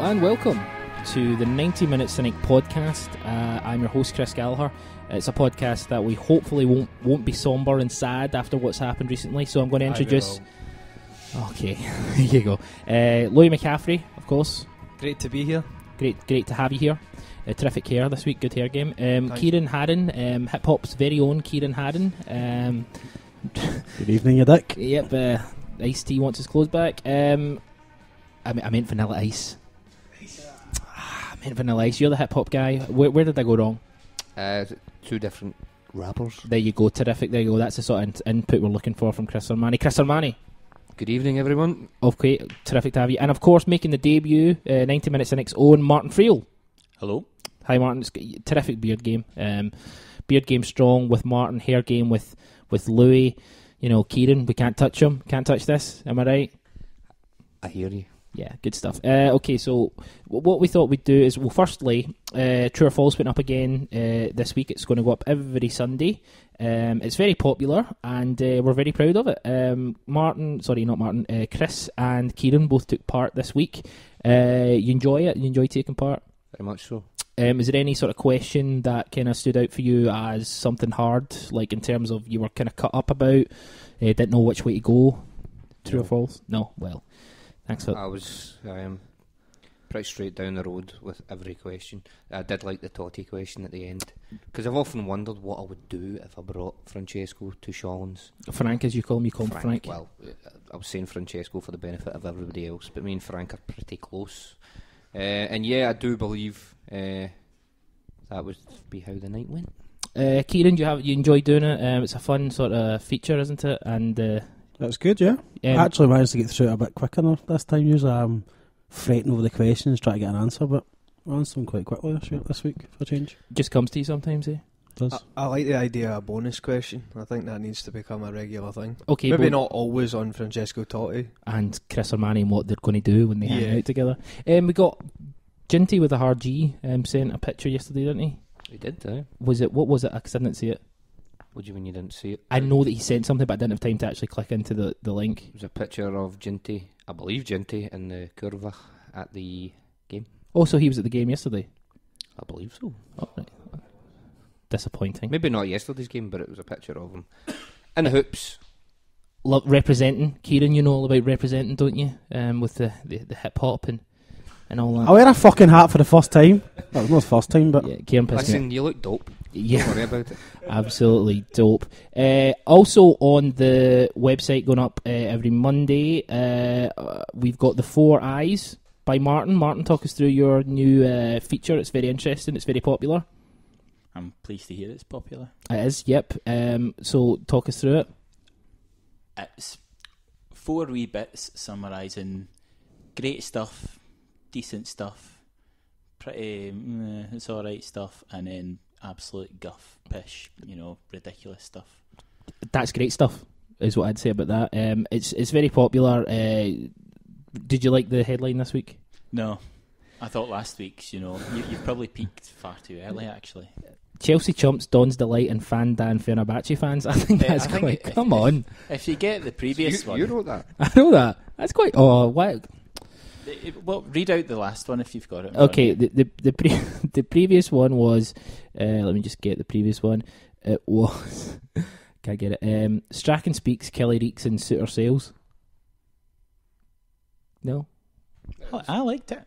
and welcome to the 90MinuteCynic podcast. I'm your host, Chris Gallagher. It's a podcast that we hopefully won't be sombre and sad after what's happened recently, so I'm going to introduce... Okay, here you go. Louis McCaffrey, of course. Great to be here. Great to have you here. Terrific hair this week, good hair game. Kieran Haddon, hip-hop's very own Kieran Haddon. Good evening, you dick. Yep, Ice-T wants his clothes back. I meant Vanilla Ice. I meant Vanilla Ice. You're the hip-hop guy. Where did I go wrong? Two different rappers. There you go, terrific. There you go. That's the sort of input we're looking for from Chris Ormani. Chris Ormani. Good evening, everyone. Okay, terrific to have you. And of course, making the debut, 90MinuteCynic's own Martin Friel. Hello. Hi, Martin. It's a terrific beard game. Beard game strong with Martin. Hair game with Louis. You know, Kieran, we can't touch him. Can't touch this. Am I right? I hear you. Yeah, good stuff. Okay, so what we thought we'd do is, well, firstly, True or False went up again this week. It's going to go up every Sunday. It's very popular, and we're very proud of it. Chris and Kieran both took part this week. You enjoy it? You enjoy taking part? Very much so. Is there any sort of question that kind of stood out for you as something hard, like in terms of you were kind of cut up about, didn't know which way to go? True or false? No? Well, thanks for that. I am pretty straight down the road with every question. I did like the Totti question at the end, because I've often wondered what I would do if I brought Francesco to Sean's. Frank, as you call him, Frank. Well, I was saying Francesco for the benefit of everybody else, but me and Frank are pretty close. And yeah, I do believe that would be how the night went. Kieran, you enjoy doing it? It's a fun sort of feature, isn't it? And that's good, yeah. I actually managed to get through it a bit quicker this time. Usually I'm fretting over the questions, trying to get an answer, but I answered them quite quickly this week for a change. Just comes to you sometimes, eh? It does. I like the idea of a bonus question. I think that needs to become a regular thing. Okay, maybe not always on Francesco Totti. And Chris Ormani and what they're going to do when they hang out together. We got Ginty with a hard G sent a picture yesterday, didn't he? He did, eh? What was it? Because I didn't see it. What do you mean you didn't see it? I know that he sent something, but I didn't have time to actually click into the link. It was a picture of Ginty, I believe Ginty, in the curva at the game. Oh, so he was at the game yesterday? I believe so. Oh, right. Disappointing. Maybe not yesterday's game, but it was a picture of him in the hoops. Representing. Kieran, you know all about representing, don't you? With the hip-hop and all that. I wear a fucking hat for the first time. That was not the first time, but... Yeah, Kieran pissed me. Listen, you look dope. Yeah. Don't worry about it. Absolutely dope. Also on the website going up every Monday, we've got The Four Eyes by Martin. Martin, talk us through your new feature. It's very interesting. It's very popular. I'm pleased to hear it's popular. It is, yep. So talk us through it. It's 4 wee bits summarising great stuff, decent stuff, pretty it's alright stuff, and then absolute guff, pish, ridiculous stuff. That's great stuff, is what I'd say about that. It's very popular. Did you like the headline this week? No. I thought last week's, you've probably peaked far too early, actually. Chelsea chumps, Don's Delight, and Fan-Dan Fenerbahce fans. I think that's quite... Come on. If you get the previous one... You wrote that. I know that. That's quite... Oh, what... Well, read out the last one if you've got it. Okay, the previous one was... let me just get the previous one. It was... Can't get it. Strachan speaks, Kelly reeks, and Suitor sales. No? Oh, I liked it.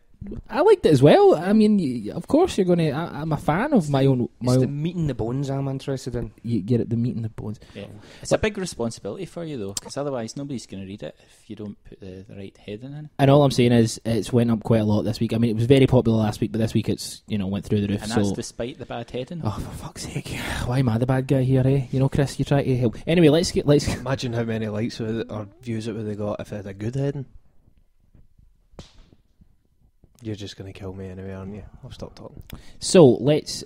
I liked it as well. I mean, of course you're going to... I'm a fan of my own... It's the meat and the bones I'm interested in. You get it, the meat and the bones. Yeah. It's a big responsibility for you, though, because otherwise nobody's going to read it if you don't put the right heading in. And all I'm saying is it's went up quite a lot this week. I mean, it was very popular last week, but this week it's, went through the roof. And that's despite the bad heading? Oh, for fuck's sake. Why am I the bad guy here, eh? Chris, you try to help. Anyway, let's Imagine how many likes or views it would have got if it had a good heading. You're just going to kill me anyway, aren't you? I'll stop talking. So, let's...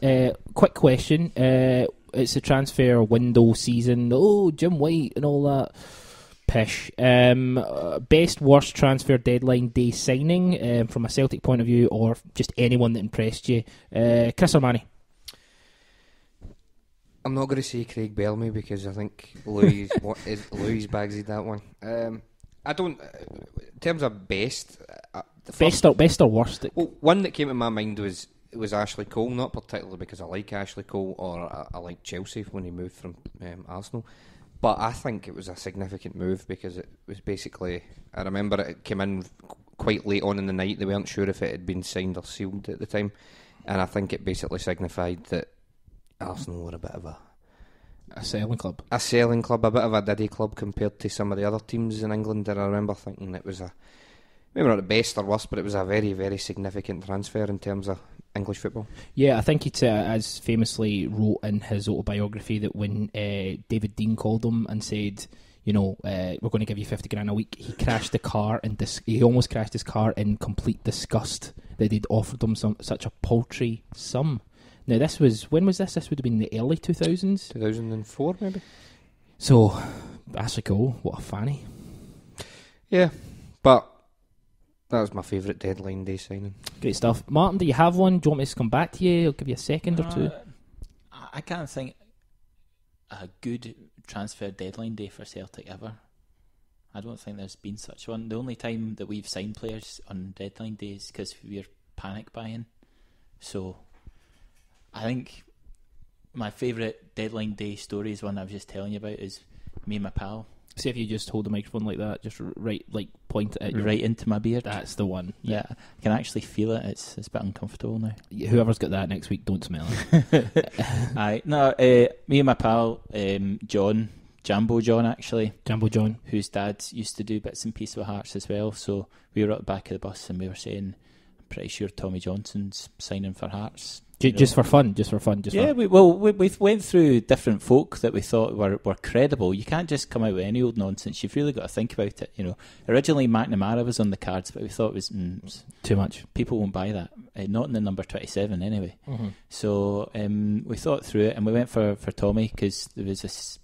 quick question. It's the transfer window season. Oh, Jim White and all that. Pish. Best, worst transfer deadline day signing from a Celtic point of view, or just anyone that impressed you. Chris Ormani. I'm not going to say Craig Bellamy because I think Louis Bagsy that one. I don't... In terms of best... best or worst? Well, one that came to my mind was Ashley Cole, not particularly because I like Ashley Cole or I like Chelsea when he moved from Arsenal, but I think it was a significant move because it was basically, I remember it came in quite late on in the night. They weren't sure if it had been signed or sealed at the time, and I think it basically signified that Arsenal were a bit of a selling club. A selling club, a bit of a diddy club compared to some of the other teams in England. And I remember thinking it was maybe not the best or worst, but it was a very, very significant transfer in terms of English football. Yeah, I think he as famously wrote in his autobiography that when David Dean called him and said, we're going to give you 50 grand a week, he crashed the car and he almost crashed his car in complete disgust that they'd offered him such a paltry sum. Now, when was this? This would have been the early 2000s? 2004, maybe. So, Ashley Cole, what a fanny. Yeah, but that was my favourite deadline day signing. Great stuff. Martin, do you have one? Do you want me to come back to you? I'll give you a second or two. I can't think a good transfer deadline day for Celtic ever. I don't think there's been such one. The only time that we've signed players on deadline day is because we're panic buying. So I think my favourite deadline day story is one I was just telling you about, is me and my pal. See if you just hold the microphone like that, just point it at right into my beard. That's the one. Yeah, I can actually feel it. It's a bit uncomfortable now. Whoever's got that next week, don't smell it. Me and my pal, Jambo John, whose dad used to do bits and pieces with Hearts as well. So we were at the back of the bus and we were saying, I'm pretty sure Tommy Johnson's signing for Hearts. Just for fun. We went through different folk that we thought were credible. You can't just come out with any old nonsense. You've really got to think about it. Originally McNamara was on the cards, but we thought it was too much. People won't buy that. Not in the number 27 anyway. Mm-hmm. So we thought through it and we went for Tommy because there was this,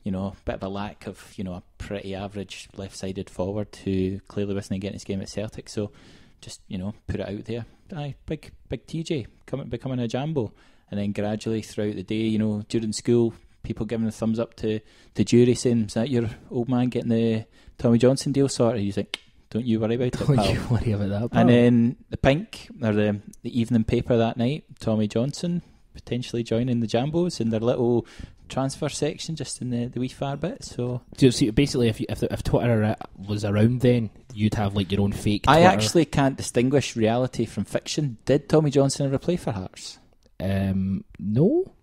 bit of a lack of, a pretty average left-sided forward who clearly wasn't getting his game at Celtic. So just, put it out there. Aye, big TJ becoming a Jambo, and then gradually throughout the day, during school, people giving a thumbs up to the jury saying, "Is that your old man getting the Tommy Johnson deal sorted?" He's like, "Don't you worry about it, pal." Don't you worry about that, pal. And then the Pink or the evening paper that night, Tommy Johnson potentially joining the Jambos in their little transfer section just in the wee far bit. So basically, if Twitter was around then, you'd have your own fake Twitter. I actually can't distinguish reality from fiction. Did Tommy Johnson ever play for Hearts? No.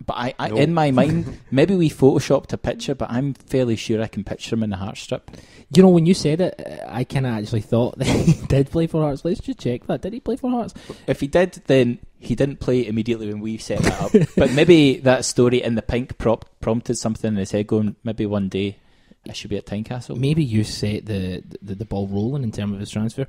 But I in my mind, maybe we photoshopped a picture, but I'm fairly sure I can picture him in the Hearts strip. When you said it, I kind of actually thought that he did play for Hearts. Let's just check that. Did he play for Hearts? If he did, then he didn't play immediately when we set that up. But maybe that story in the Pink prompted something in his head going, maybe one day I should be at Tynecastle. Maybe you set the ball rolling in terms of his transfer.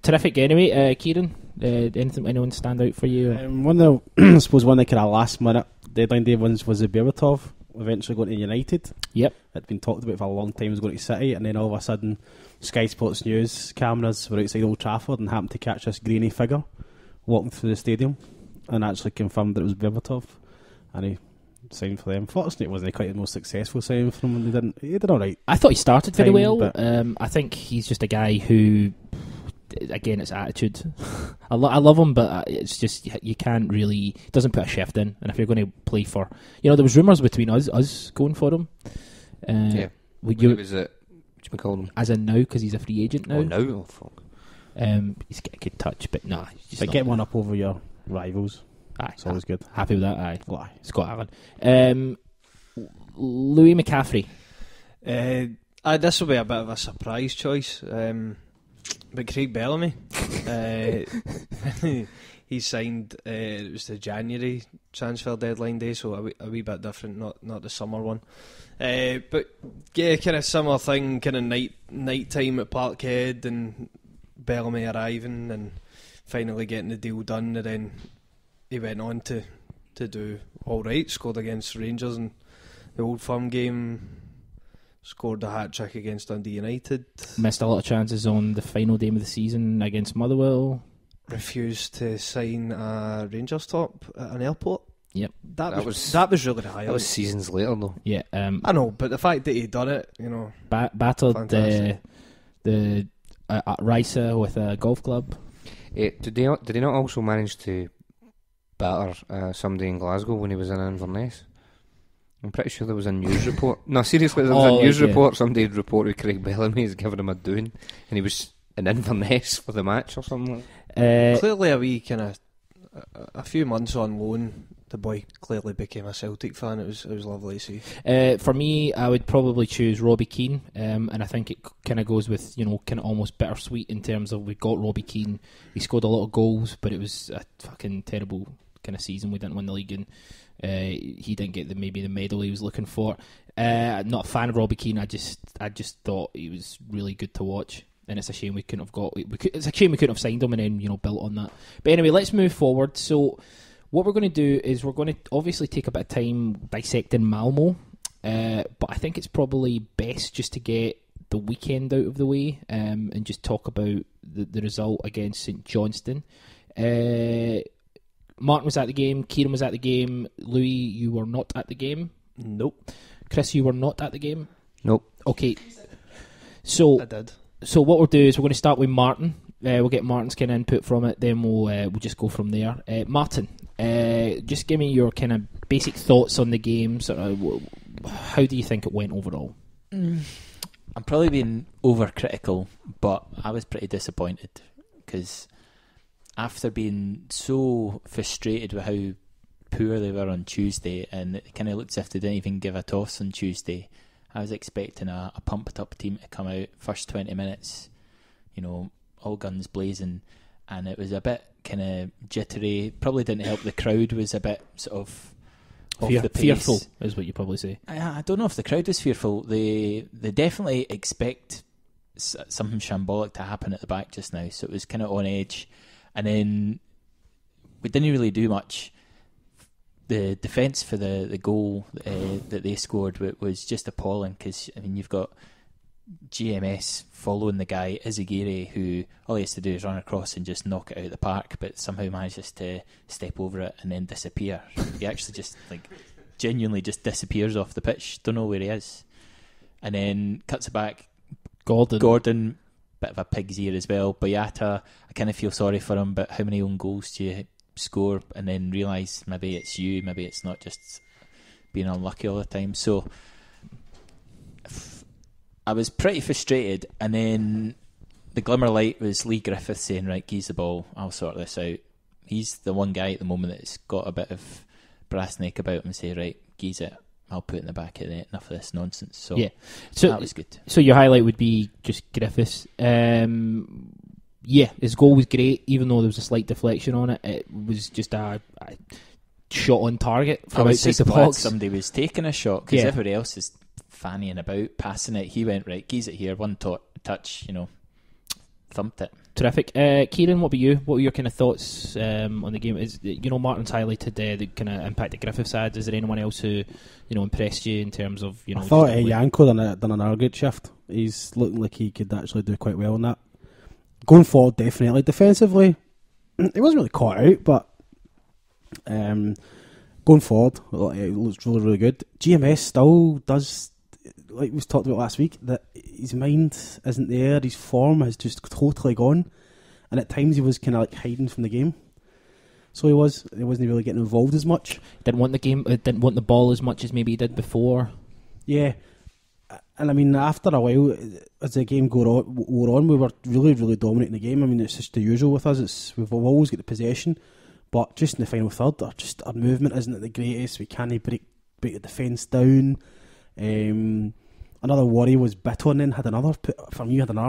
Terrific anyway. Kieran, anyone stand out for you? One of the kind of last minute deadline day ones was the Berbatov eventually going to United. Yep. It'd been talked about for a long time, he was going to City, and then all of a sudden Sky Sports News cameras were outside Old Trafford and happened to catch this grainy figure walking through the stadium and actually confirmed that it was Berbatov, and he signed for them. Fortunately, it wasn't quite the most successful signing for him. He did alright. I thought he started very well. I think he's just a guy who, again, it's attitude. I love him, but it's just you can't really. Doesn't put a shift in. And if you're going to play for, there was rumours between us going for him. Yeah, he was at what you call him as in now because he's a free agent now. Oh fuck. He's got a good touch, but nah. But get one up over your rivals. Aye, it's always good. Happy with that. Aye, Scott Allen. Louis McCaffrey. This will be a bit of a surprise choice. But Craig Bellamy, he signed. It was the January transfer deadline day, so a wee bit different, not the summer one. But yeah, kind of similar thing, kind of night time at Parkhead, and Bellamy arriving and finally getting the deal done, and then he went on to do all right. Scored against Rangers in the Old Firm game. Scored a hat-trick against Dundee United. Missed a lot of chances on the final game of the season against Motherwell. Refused to sign a Rangers top at an airport. Yep. That was really the highlight. That was seasons later though. Yeah. I know, but the fact that he done it, battered the at Risa with a golf club. Did he not also manage to batter somebody in Glasgow when he was in Inverness? I'm pretty sure there was a news report. No, seriously, there was a news report. Somebody had reported Craig Bellamy has given him a doing, and he was in Inverness for the match or something. Clearly, a few months on loan, the boy clearly became a Celtic fan. It was lovely to see. For me, I would probably choose Robbie Keane, and I think it kind of goes with, kind of almost bittersweet in terms of we got Robbie Keane. He scored a lot of goals, but it was a fucking terrible kind of season. We didn't win the league, and he didn't get the medal he was looking for. Not a fan of Robbie Keane. I just thought he was really good to watch, and it's a shame we couldn't have it's a shame we couldn't have signed him and then built on that. But anyway, let's move forward. So what we're going to do is we're going to obviously take a bit of time dissecting Malmo, but I think it's probably best just to get the weekend out of the way and just talk about the result against St Johnstone. Martin was at the game, Kieran was at the game, Louis, you were not at the game? Nope. Chris, you were not at the game? Nope. Okay. So I did. So what we'll do is we're going to start with Martin. We'll get Martin's kind of input from it, then we'll just go from there. Martin, just give me your kind of basic thoughts on the game. Sort of, how do you think it went overall? I'm probably being overcritical, but I was pretty disappointed because after being so frustrated with how poor they were on Tuesday, and it kind of looked as if they didn't even give a toss on Tuesday, I was expecting a pumped up team to come out first 20 minutes, all guns blazing, and it was a bit kind of jittery. Probably didn't help. The crowd was a bit sort of off the pace. Fearful is what you probably say. I don't know if the crowd was fearful. They definitely expect something shambolic to happen at the back just now, so it was kind of on edge. And then we didn't really do much. The defence for the goal that they scored was just appalling because, you've got GMS following the guy, Izagiri, who all he has to do is run across and just knock it out of the park, but somehow manages to step over it and then disappear. He actually just, genuinely just disappears off the pitch. Don't know where he is. And then cuts it back. Gordon, bit of a pig's ear as well. Boyata, I kind of feel sorry for him, but how many own goals do you score and then realise maybe it's you, maybe it's not just being unlucky all the time? So I was pretty frustrated, and then the glimmer light was Lee Griffith saying, right, geese the ball, I'll sort this out. He's the one guy at the moment that's got a bit of brass neck about him and say, right, geese it, I'll put it in the back of the net, enough of this nonsense. So that was good. So your highlight would be just Griffiths. His goal was great, even though there was a slight deflection on it. It was just a shot on target from outside the box. Somebody was taking a shot because everybody else is fannying about, passing it. He went, right, geese it here, one touch, thumped it. Terrific. Kieran, what about you? What were your kind of thoughts on the game? Martin's highlighted the kind of impact that Griffiths had. Is there anyone else who, impressed you in terms of, I thought Yanko done another good shift. He's looking like he could actually do quite well in that. Going forward, definitely. Defensively, it wasn't really caught out, but going forward, it looks really, really good. GMS still does, like we talked about last week, that his mind isn't there, his form has just totally gone, and at times he was kind of hiding from the game. So he wasn't really getting involved as much. Didn't want the ball as much as maybe he did before. Yeah. And after a while, as the game wore on, we were really, really dominating the game. It's just the usual with us. We've always got the possession, but just in the final third, our movement isn't at the greatest. We can't break the defence down. Another worry was Bitton had another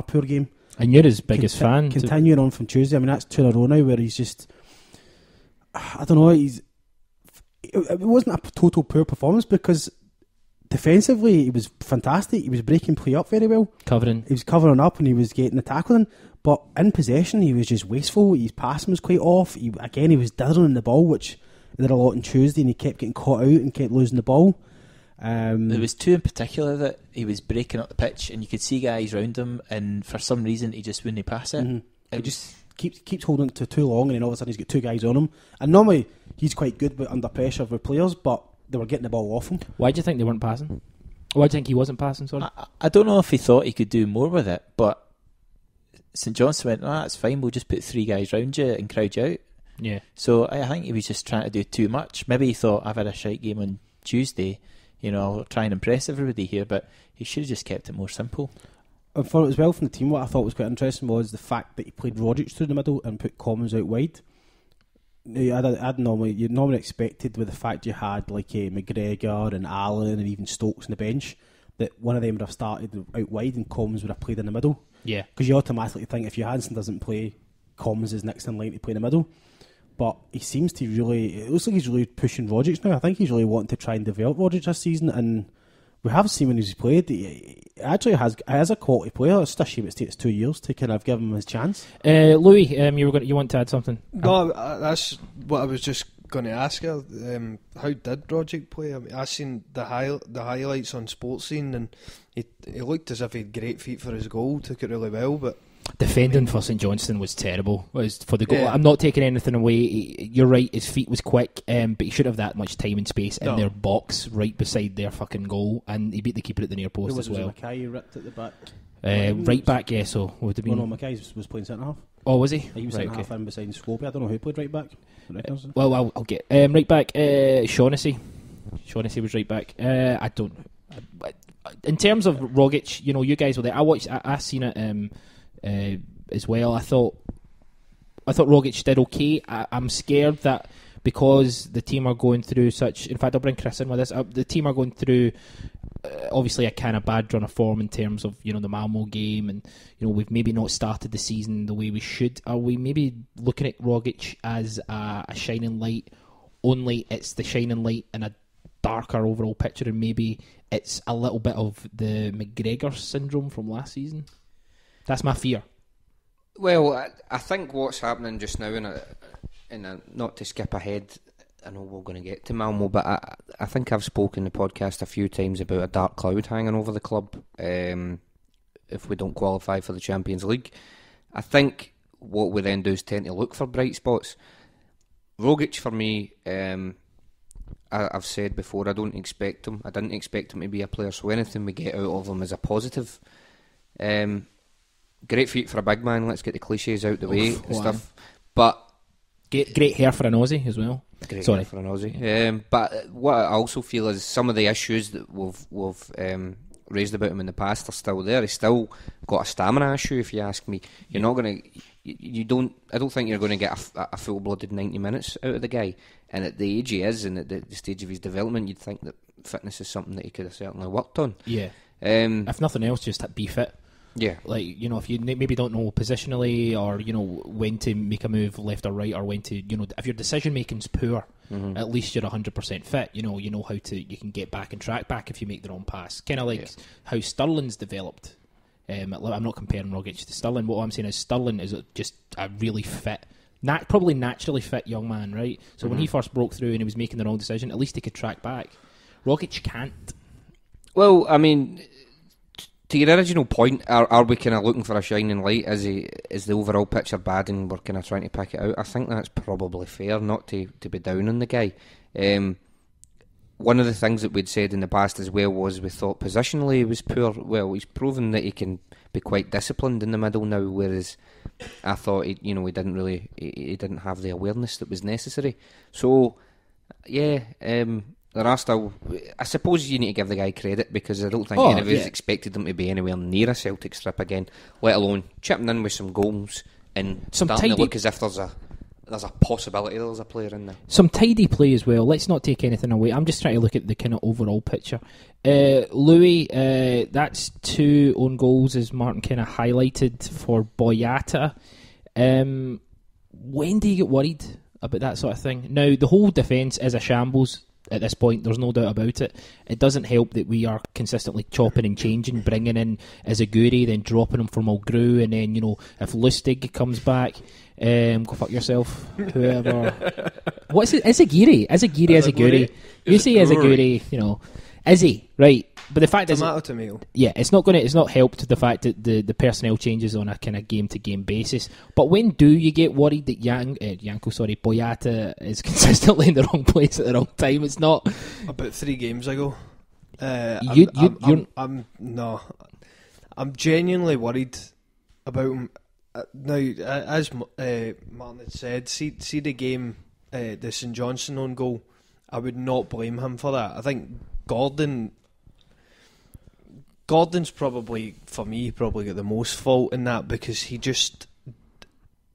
poor game. And you're his biggest fan. Continuing on from Tuesday, that's 2 in a row now where he's just, I don't know, it wasn't a total poor performance because defensively he was fantastic. He was breaking play up very well. He was covering up and he was getting the tackling. But in possession he was just wasteful. His passing was quite off. He was dithering the ball, which he did a lot on Tuesday, and he kept getting caught out and kept losing the ball. There was two in particular that he was breaking up the pitch and you could see guys round him, and for some reason he just wouldn't pass it. Mm-hmm. He just keeps holding it to too long, and then all of a sudden he's got two guys on him. And normally he's quite good under pressure with players, but they were getting the ball off him. Why do you think they weren't passing? Why do you think he wasn't passing? Sorry, I don't know if he thought he could do more with it, but St Johnstone went, that's fine, we'll just put 3 guys round you and crowd you out. Yeah. So I think he was just trying to do too much. Maybe he thought, I've had a shite game on Tuesday, I'll try and impress everybody here, but he should have just kept it more simple. And for it as well from the team, what I thought was quite interesting was the fact that he played Rogic through the middle and put Commons out wide. You'd normally expected with the fact you had like McGregor and Allen and even Stokes on the bench that one of them would have started out wide and Commons would have played in the middle. Yeah. Because you automatically think if Johansson doesn't play, Commons is next in line to play in the middle. But he seems to it looks like he's really pushing Rogic now. I think he's really wanting to try and develop Rogic this season, and we have seen when he's played, he actually has a quality player. It's just a shame it takes 2 years to kind of give him his chance. Louis, you want to add something? No, that's what I was just going to ask her. How did Rogic play? I mean, I seen the highlights on Sports Scene, and he looked as if he had great feet for his goal. Took it really well, but defending for St Johnstone was terrible. For the goal, yeah. I'm not taking anything away. You're right. His feet was quick, but he should have that much time and space in their box right beside their fucking goal, and he beat the keeper at the near post as well. Mackay ripped at the back. Right back, yeah. So would have been. No, Mackay was playing centre half. Oh, was he? He was centre half in beside Scobie. I don't know who played right back. Well, I'll get right back. Shaughnessy was right back. I don't. In terms of Rogic, you guys were there. I seen it as well. I thought Rogic did okay. I'm scared that because the team are going through such. In fact, I'll bring Chris in with this. The team are going through obviously a kind of bad run of form in terms of the Malmo game, and we've maybe not started the season the way we should. Are we maybe looking at Rogic as a shining light? Only it's the shining light in a darker overall picture, and maybe it's a little bit of the McGregor syndrome from last season. That's my fear. Well, I think what's happening just now, not to skip ahead, I know we're going to get to Malmo, but I think I've spoken in the podcast a few times about a dark cloud hanging over the club if we don't qualify for the Champions League. I think what we then do is tend to look for bright spots. Rogic, for me, I've said before, I didn't expect him to be a player, so anything we get out of him is a positive. Great feet for a big man, let's get the cliches out the way and stuff. But great hair for an Aussie as well. Hair for an Aussie. But what I also feel is some of the issues that we've raised about him in the past are still there. He's still got a stamina issue, if you ask me. You're not going to... I don't think you're going to get a full-blooded 90 minutes out of the guy. And at the age he is and at the stage of his development, you'd think that fitness is something that he could have certainly worked on. Yeah. If nothing else, just be fit. Yeah. Like, if you maybe don't know positionally or, when to make a move left or right or when to, if your decision making's poor, at least you're 100% fit. You know how you can get back and track back if you make the wrong pass. Kind of like how Sterling's developed. I'm not comparing Rogic to Sterling. What I'm saying is Sterling is just a really fit, probably naturally fit young man, right? So when he first broke through and he was making the wrong decision, at least he could track back. Rogic can't. Well, I mean, to your original point, are we kind of looking for a shining light? Is the overall picture bad and we're kind of trying to pick it out? I think that's probably fair, not to be down on the guy. One of the things that we'd said in the past as well was we thought positionally he was poor. Well, he's proven that he can be quite disciplined in the middle now, whereas I thought he didn't have the awareness that was necessary. So, yeah, there are still... I suppose you need to give the guy credit because I don't think any of us expected him to be anywhere near a Celtic strip again, let alone chipping in with some goals and starting to look as if there's a possibility there's a player in there. Some tidy play as well. Let's not take anything away. I'm just trying to look at the kind of overall picture. Louis, that's 2 own goals as Martin kind of highlighted for Boyata. When do you get worried about that sort of thing? Now, the whole defence is a shambles at this point, there's no doubt about it. It doesn't help that we are consistently chopping and changing, bringing in Azaguri, then dropping him for Mulgrew, and then, if Lustig comes back, go fuck yourself, whoever. What's it? Azaguri. You say Azaguri, Izzy, right? But the fact is, tomato. Yeah, it's not helped the fact that the personnel changes on a kind of game to game basis. But when do you get worried that Boyata is consistently in the wrong place at the wrong time? It's not about 3 games ago. I'm genuinely worried about him. Now, as Martin had said, see the game, the St Johnstone own goal. I would not blame him for that. I think Gordon's probably, for me, probably got the most fault in that, because he just,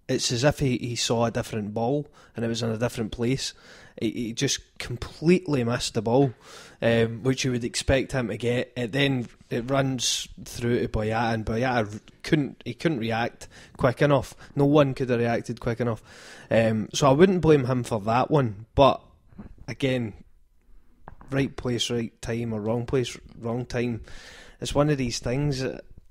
it's as if he saw a different ball and it was in a different place. He just completely missed the ball, which you would expect him to get. And then it runs through to Boyata, and Boyata couldn't react quick enough. No one could have reacted quick enough. So I wouldn't blame him for that one. But again, right place, right time, or wrong place, wrong time. It's one of these things.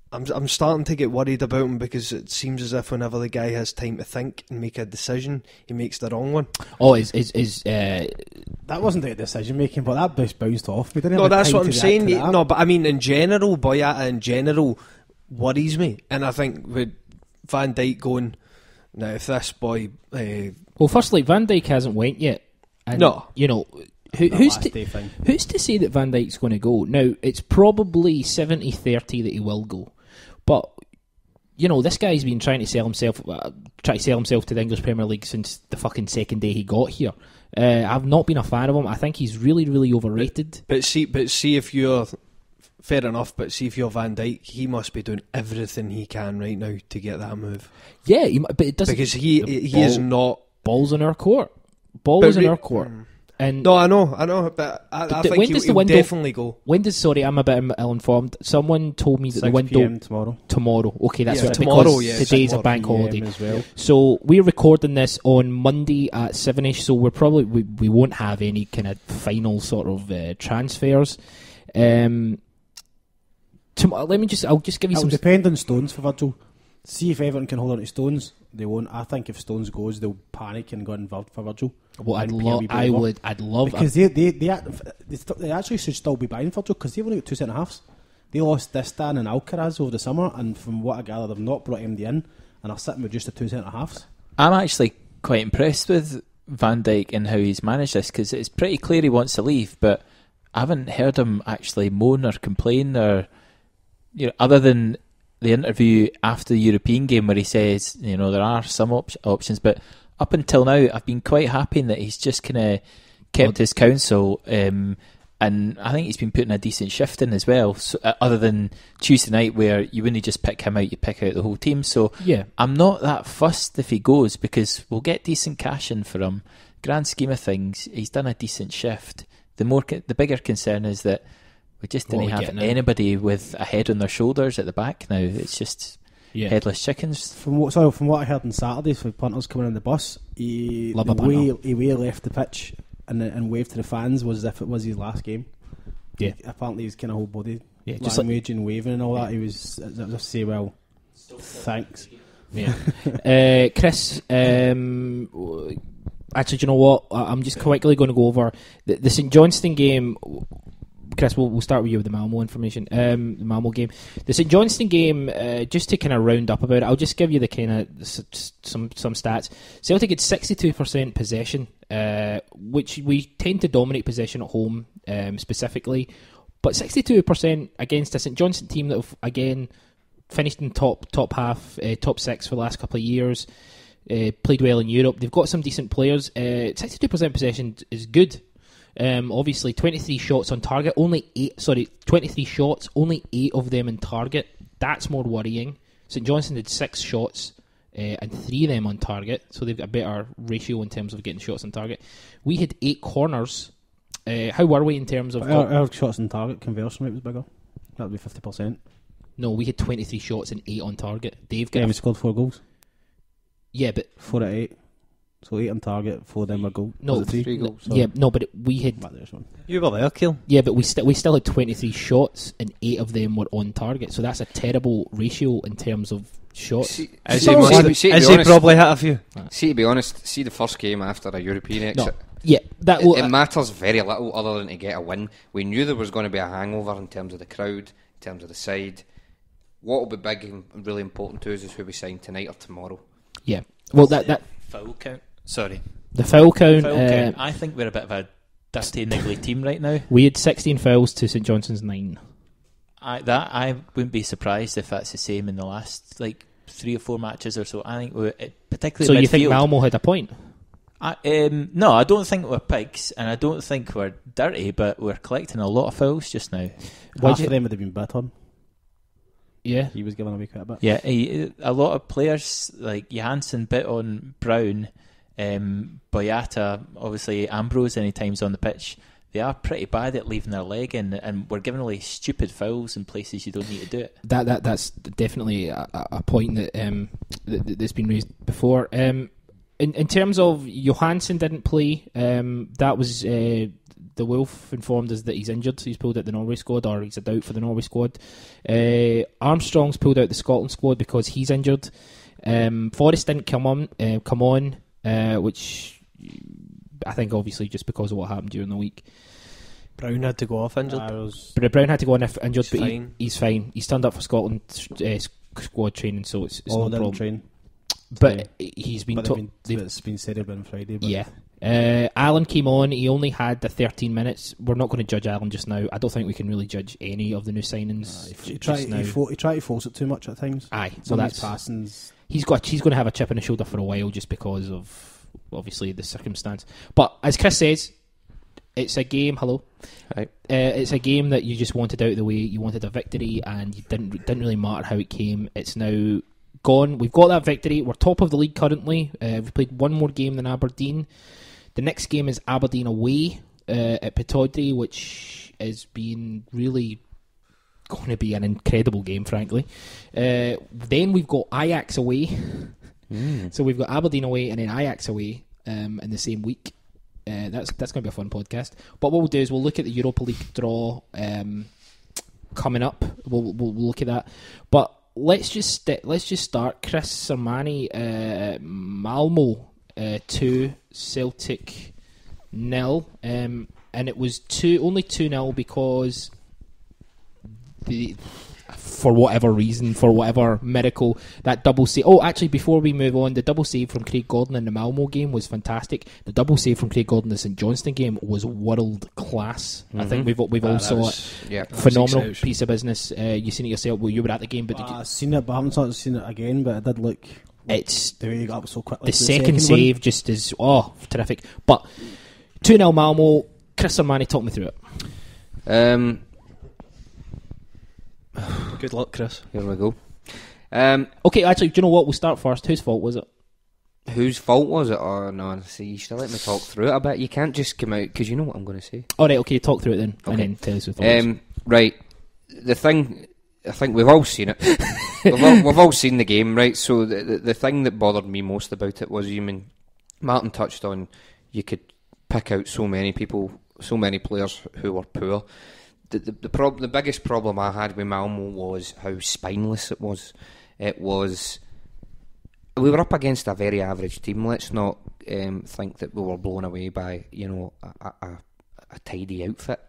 I'm starting to get worried about him, because it seems as if whenever the guy has time to think and make a decision, he makes the wrong one. Oh, that wasn't the decision making, but that just bounced off. We didn't No, have that's time what to I'm react saying. to that. No, but I mean, in general, Boyata in general worries me, and I think with Van Dijk going, now if this boy, well, firstly, Van Dijk hasn't went yet. And, No. you know, That who's last day thing. to say that Van Dijk's going to go? Now, it's probably 70-30 that he will go. But, you know, this guy's been trying to sell himself to the English Premier League since the fucking second day he got here. I've not been a fan of him. I think he's really, really overrated. but see if you're, fair enough, but see if you're Van Dijk, he must be doing everything he can right now to get that move. Yeah, but it doesn't... Because he is not... Balls in our court. Balls in our court. And No, I know, but I think when does the he'll window definitely go. When does... Sorry, I'm a bit ill-informed. Someone told me that the 6 window... PM tomorrow. Tomorrow. Okay, that's Yeah, right. tomorrow, Because yeah, today's a tomorrow. bank holiday. PM as well. So we're recording this on Monday at 7ish, so we're probably we won't have any kind of final sort of transfers. I'll just give you It'll some. depend on Stones for Virgil. See if Everton can hold on to Stones. They won't. I think if Stones goes, they'll panic and go in for Virgil. Well, I'd And pay a love. wee bit I over. would. I'd love Because they actually should still be buying Virgil, because they've only got 2 centre halves. They lost Distan and Alcaraz over the summer, and from what I gather, they've not brought MD in, and are sitting with just the 2 centre halves. I'm actually quite impressed with Van Dijk and how he's managed this, because it's pretty clear he wants to leave, but I haven't heard him actually moan or complain, or other than the interview after the European game where he says, there are some options, but up until now I've been quite happy in that he's just kind of kept his counsel, and I think he's been putting a decent shift in as well, so, other than Tuesday night where you wouldn't just pick him out, you pick out the whole team. So Yeah. I'm not that fussed if he goes, because we'll get decent cash in for him. Grand scheme of things, he's done a decent shift. The bigger concern is that we just What didn't are we have getting anybody with a head on their shoulders at the back now. It's just Yeah. headless chickens. From what I heard on Saturday, for punters coming on the bus, he Love a punter. the way he left the pitch and waved to the fans was as if it was his last game. Yeah. Apparently his kind of whole body Yeah, just language and waving and all that. He was as if to say, well, thanks. Yeah. Chris, actually, do you know what? I'm just quickly going to go over the St Johnstone game. Chris, we'll start with you with the Malmo information. The Malmo game. The St Johnstone game, just to kind of round up about it, I'll just give you the kind of some stats. Celtic had 62% possession, which we tend to dominate possession at home specifically, but 62% against a St Johnstone team that have, again, finished in top half, top 6 for the last couple of years, played well in Europe. They've got some decent players. 62% possession is good. Obviously, 23 shots on target, 23 shots, only 8 of them in target. That's more worrying. St Johnstone had 6 shots and 3 of them on target, so they've got a better ratio in terms of getting shots on target. We had 8 corners. How were we in terms of... Our shots on target conversion rate was bigger. That would be 50%. No, we had 23 shots and 8 on target. They've got... Yeah, we scored 4 goals. Yeah, but... 4 out of 8. So 8 on target, 4 of them were goals. No, Was it 3 goals. Sorry. Yeah, no, but we had... Back there's one. You were there, Kiel. Yeah, but we still had 23 shots and 8 of them were on target. So that's a terrible ratio in terms of shots. Has he probably hit a few? To be honest, see the first game after a European exit. Yeah, that It matters very little other than to get a win. We knew there was going to be a hangover in terms of the crowd, in terms of the side. What will be big and really important to us is who we sign tonight or tomorrow. Yeah. Well, that Foul count. Sorry. the foul count. Foul count. I think we're a bit of a dirty, niggly team right now. We had 16 fouls to St Johnstone's 9. I wouldn't be surprised if that's the same in the last 3 or 4 matches or so, I think particularly So you think midfield, Malmo had a point? no, I don't think we're pigs, and I don't think we're dirty, but we're collecting a lot of fouls just now. Half of them would have been bit on. Yeah. He was giving away quite a bit. Yeah, a lot of players like Johansson bit on Brown, Boyata, obviously Ambrose anytime he's on the pitch. They are pretty bad at leaving their leg in, and we're giving away stupid fouls in places you don't need to do it. That's definitely a point that's been raised before. In terms of Johansson didn't play, that was the Wolf informed us that he's injured. He's pulled out the Norway squad, or he's a doubt for the Norway squad. Armstrong's pulled out the Scotland squad because he's injured. Forrest didn't come on, which I think obviously just because of what happened during the week. Brown had to go off injured. Brown had to go on injured, He's but fine. he's fine. He's turned up for Scotland squad training, so it's All no didn't problem. train. But he's been It's been said about on Friday. But yeah. Alan came on. He only had the 13 minutes. We're not going to judge Alan just now. I don't think we can really judge any of the new signings. He tried to force it too much at times. Aye, so Some of that's his passings. he's going to have a chip on his shoulder for a while just because of obviously the circumstance. But as Chris says, it's a game. Hello. Right. It's a game that you just wanted out of the way. You wanted a victory, and you didn't really matter how it came. It's now gone. We've got that victory. We're top of the league currently. We've played one more game than Aberdeen. The next game is Aberdeen away at Pittodrie, which has been really going to be an incredible game, frankly. Then we've got Ajax away. So we've got Aberdeen away and then Ajax away in the same week. That's going to be a fun podcast. But what we'll do is we'll look at the Europa League draw coming up. We'll look at that. But let's just start. Chris Sermani, Malmo 2, Celtic 0, and it was only 2-0 because for whatever reason, for whatever miracle, that double save. Oh, actually, before we move on, the double save from Craig Gordon in the Malmo game was fantastic. The double save from Craig Gordon in the St Johnstone game was world class. I think we've all saw it. Yeah, Phenomenal piece of business. You seen it yourself. Well, you were at the game, but I've seen it, but I haven't seen it again. But it did look. It's the way he got up so quickly. The second save one. just is terrific. But 2-0 Malmo. Chris Sermani, talk me through it. Good luck, Chris. Here we go. Okay, actually, do you know what? We'll start first. Whose fault was it? Whose fault was it? Oh no, see, you should let me talk through it a bit. You can't just come out because you know what I'm going to say. All right, okay, talk through it then, Okay. and then tell us who thought it. Right, the thing, I think we've all seen it. we've all seen the game, right? So the thing that bothered me most about it was, Martin touched on, you could pick out so many people, so many players who were poor. The biggest problem I had with Malmo was how spineless it was. We were up against a very average team. Let's not think that we were blown away by a tidy outfit,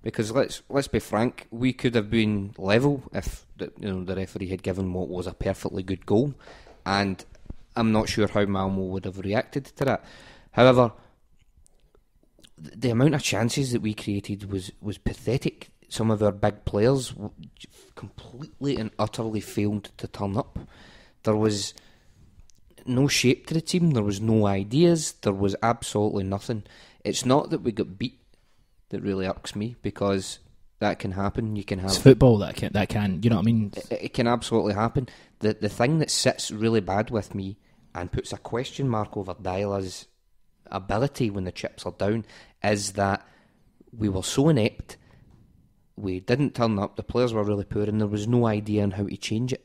because let's be frank, we could have been level if the referee had given what was a perfectly good goal, and I'm not sure how Malmo would have reacted to that. However, the amount of chances that we created was pathetic. Some of our big players completely and utterly failed to turn up. There was no shape to the team. There was no ideas. There was absolutely nothing. It's not that we got beat that really irks me, because that can happen. You can have It's football that can. You know what I mean? It can absolutely happen. The thing that sits really bad with me and puts a question mark over Dyla's ability when the chips are down is that we were so inept. We didn't turn up. The players were really poor, and there was no idea on how to change it.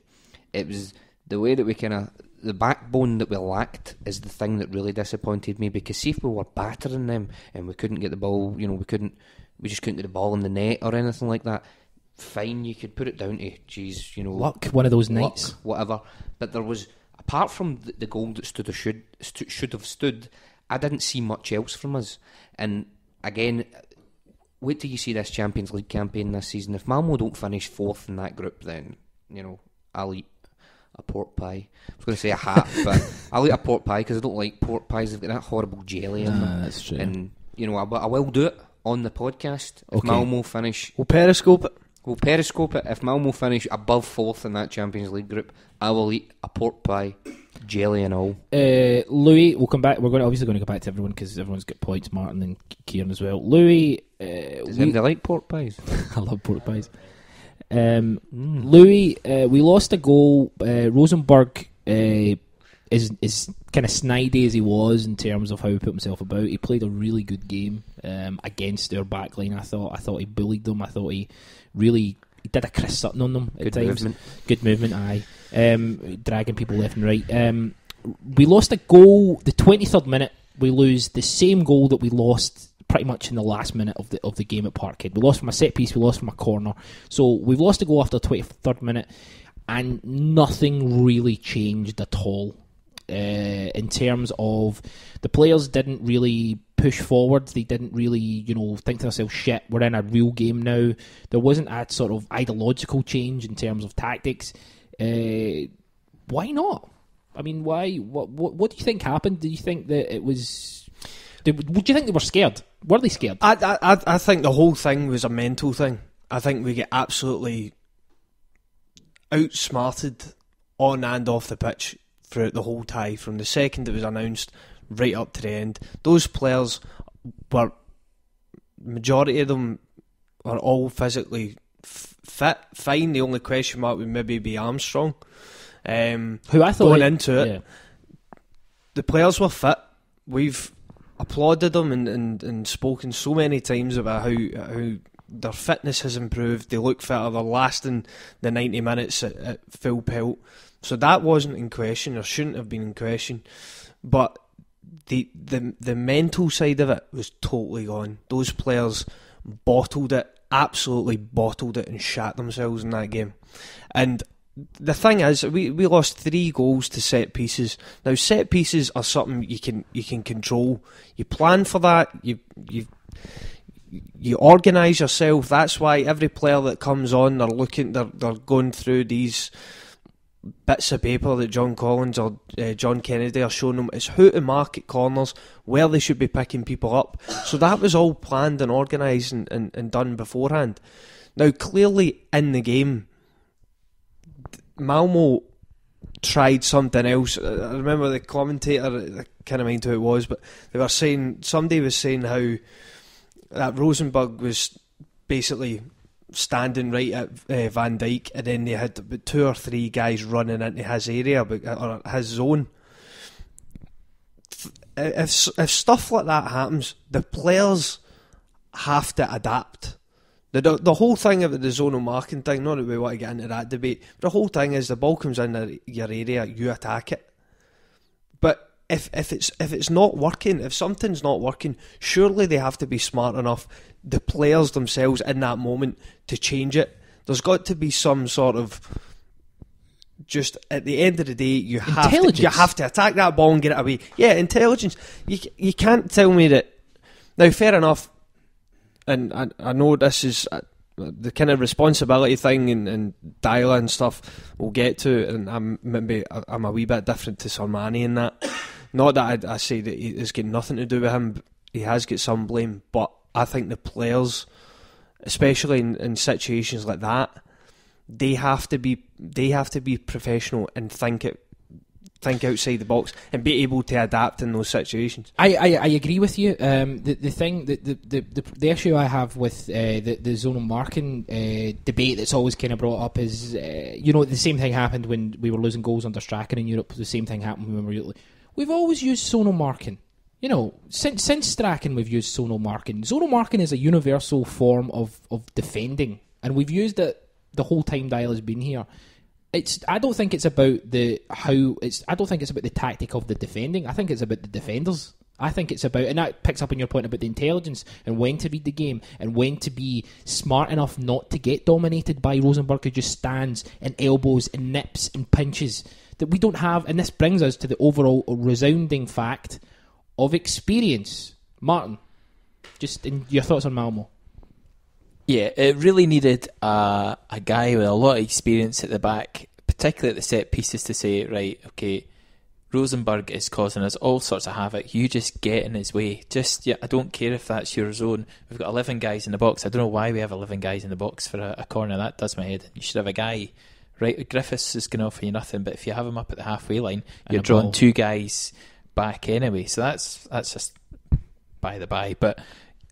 It was the way that we the backbone that we lacked is the thing that really disappointed me, because see, if we were battering them and we couldn't get the ball, we just couldn't get the ball in the net or anything like that, fine, you could put it down to, luck, one of those nights, whatever. But there was, apart from the goal that stood or should have stood, I didn't see much else from us. And again, wait till you see this Champions League campaign this season. If Malmo don't finish fourth in that group, then I'll eat a pork pie. I was going to say a hat, but I'll eat a pork pie because I don't like pork pies. They've got that horrible jelly in them. That's true. And I will do it on the podcast if Malmo finish. We'll periscope it. We'll periscope it. If Malmo finish above 4th in that Champions League group, I will eat a pork pie, jelly and all. Louis, we'll come back. We're obviously going to go back to everyone because everyone's got points. Martin and Kieran as well. Louis, Does anybody like pork pies? I love pork pies. Louis, we lost a goal. Rosenborg is kind of snidey as he was in terms of how he put himself about. He played a really good game against our backline. I thought he bullied them. I thought he did a Chris Sutton on them at times. Good movement, aye. Dragging people left and right. We lost a goal the 23rd minute. We lose the same goal that we lost pretty much in the last minute of the game at Parkhead. We lost from a set piece. We lost from a corner. So we've lost a goal after the 23rd minute, and nothing really changed at all. In terms of the players didn't really push forward. They didn't really, think to themselves, shit, we're in a real game now. There wasn't a sort of ideological change in terms of tactics. Why not? I mean, why? What do you think happened? Do you think that it was... Do you think they were scared? Were they scared? I think the whole thing was a mental thing. I think we get absolutely outsmarted on and off the pitch throughout the whole tie, from the second it was announced right up to the end. Those players were, majority of them are all physically fit, fine. The only question mark would maybe be Armstrong. Who I thought going into it, the players were fit. We've applauded them and spoken so many times about how their fitness has improved. They look fitter. They're lasting the 90 minutes at full pelt. So that wasn't in question, or shouldn't have been in question. But the mental side of it was totally gone. Those players bottled it, absolutely bottled it, and shat themselves in that game. And the thing is, we lost 3 goals to set pieces. Now, set pieces are something you can control. You plan for that. You organise yourself. That's why every player that comes on, they're going through these bits of paper that John Collins or John Kennedy are showing them. It's how to market corners, where they should be picking people up. So that was all planned and organised and done beforehand. Now, clearly in the game, Malmo tried something else. I remember the commentator, I can't mind who it was, but somebody was saying how that Rosenborg was basically standing right at Van Dijk, and then they had about 2 or 3 guys running into his area, or his zone. If stuff like that happens, the players have to adapt. The whole thing about the zonal marking thing, not that we want to get into that debate, but the whole thing is the ball comes in your area, you attack it. But if it's not working, if something's not working, surely they have to be smart enough, the players themselves in that moment, to change it. There's got to be some sort of, just at the end of the day, you have to attack that ball and get it away. Yeah, intelligence. You can't tell me that. Now, fair enough, and I know this is the kind of responsibility thing and dialogue and stuff we'll get to, and I'm a wee bit different to Sormani in that. Not that I say that it's got nothing to do with him, but he has got some blame, but I think the players, especially in situations like that, they have to be professional and think outside the box and be able to adapt in those situations. I agree with you. The thing the issue I have with the zonal marking debate that's always kind of brought up is the same thing happened when we were losing goals under Strachan in Europe. The same thing happened when we were. We've always used zonal marking. Since Strachan we've used zonal marking. Zonal marking is a universal form of defending, and we've used it the whole time Dial has been here. I don't think it's about the tactic of the defending. I think it's about the defenders. I think it's about, and that picks up on your point about the intelligence and when to read the game and when to be smart enough not to get dominated by Rosenborg, who just stands and elbows and nips and pinches that we don't have. And this brings us to the overall resounding fact of experience. Martin, just in your thoughts on Malmo. Yeah, it really needed a guy with a lot of experience at the back, particularly at the set pieces, to say, right, okay, Rosenborg is causing us all sorts of havoc. You just get in his way. I don't care if that's your zone. We've got 11 guys in the box. I don't know why we have 11 guys in the box for a corner. That does my head. You should have a guy. Right, Griffiths is going to offer you nothing, but if you have him up at the halfway line, you're drawing 2 guys back anyway. So that's just by the by. But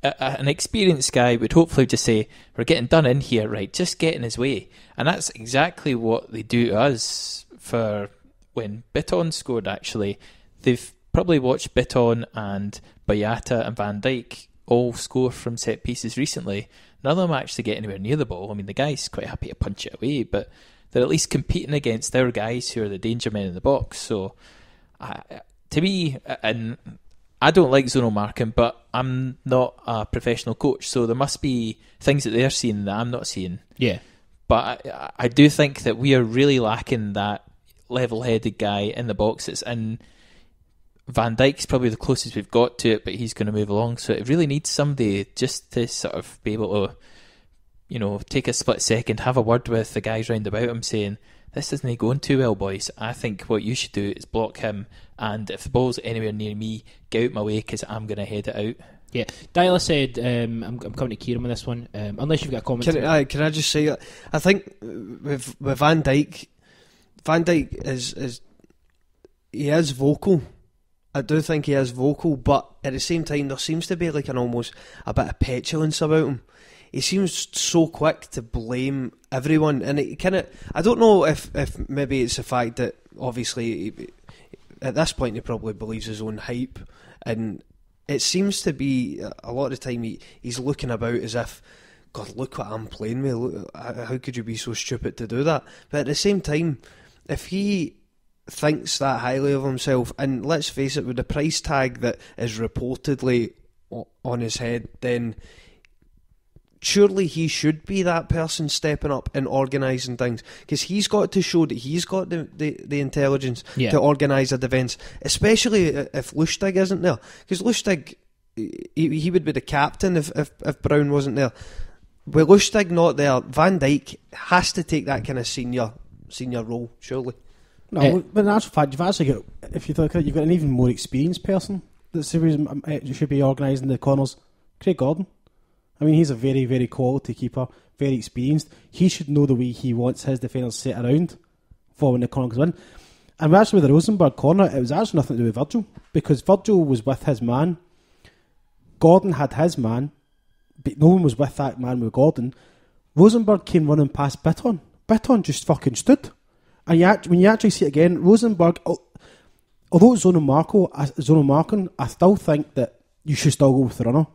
an experienced guy would hopefully just say, we're getting done in here, right, just get in his way. And that's exactly what they do to us for when Bitton scored, actually. They've probably watched Bitton and Boyata and Van Dijk all score from set pieces recently. None of them actually get anywhere near the ball. I mean, the guy's quite happy to punch it away, but they're at least competing against their guys who are the danger men in the box. So, to me, and I don't like zonal marking, but I'm not a professional coach, so there must be things that they're seeing that I'm not seeing. Yeah. But I do think that we are really lacking that level-headed guy in the boxes, and Van Dijk's probably the closest we've got to it, but he's going to move along, so it really needs somebody just to sort of be able to, take a split second, have a word with the guys round about him saying, this isn't going too well, boys. I think what you should do is block him, and if the ball's anywhere near me, get out my way because I'm going to head it out. Yeah, Dyla said, I'm coming to Kieran with this one, unless you've got a comment. Can I just say, I think with Van Dijk is he is vocal. I do think he is vocal, but at the same time there seems to be like almost a bit of petulance about him. He seems so quick to blame everyone, and it kind of, I don't know if maybe it's the fact that obviously at this point he probably believes his own hype, and it seems to be a lot of the time he's looking about as if, God, look what I'm playing with, look, how could you be so stupid to do that? But at the same time, if he thinks that highly of himself, and let's face it, with the price tag that is reportedly on his head, then surely he should be that person stepping up and organising things, because he's got to show that he's got the intelligence to organise a defence, especially if Lustig isn't there, because Lustig, he would be the captain if Brown wasn't there. With Lustig not there, Van Dijk has to take that kind of senior role, surely. No, but in actual fact, you've actually got, if you look at it, you've got an even more experienced person that should be organising the corners. Craig Gordon. I mean, he's a very, very quality keeper, very experienced. He should know the way he wants his defenders set around for when the corner comes in. And actually with the Rosenborg corner, it was actually nothing to do with Virgil, because Virgil was with his man, Gordon had his man, but no one was with that man with Gordon. Rosenborg came running past Bitton. Bitton just fucking stood. And when you actually see it again, Rosenborg, although it's zonal marking, I still think that you should still go with the runner.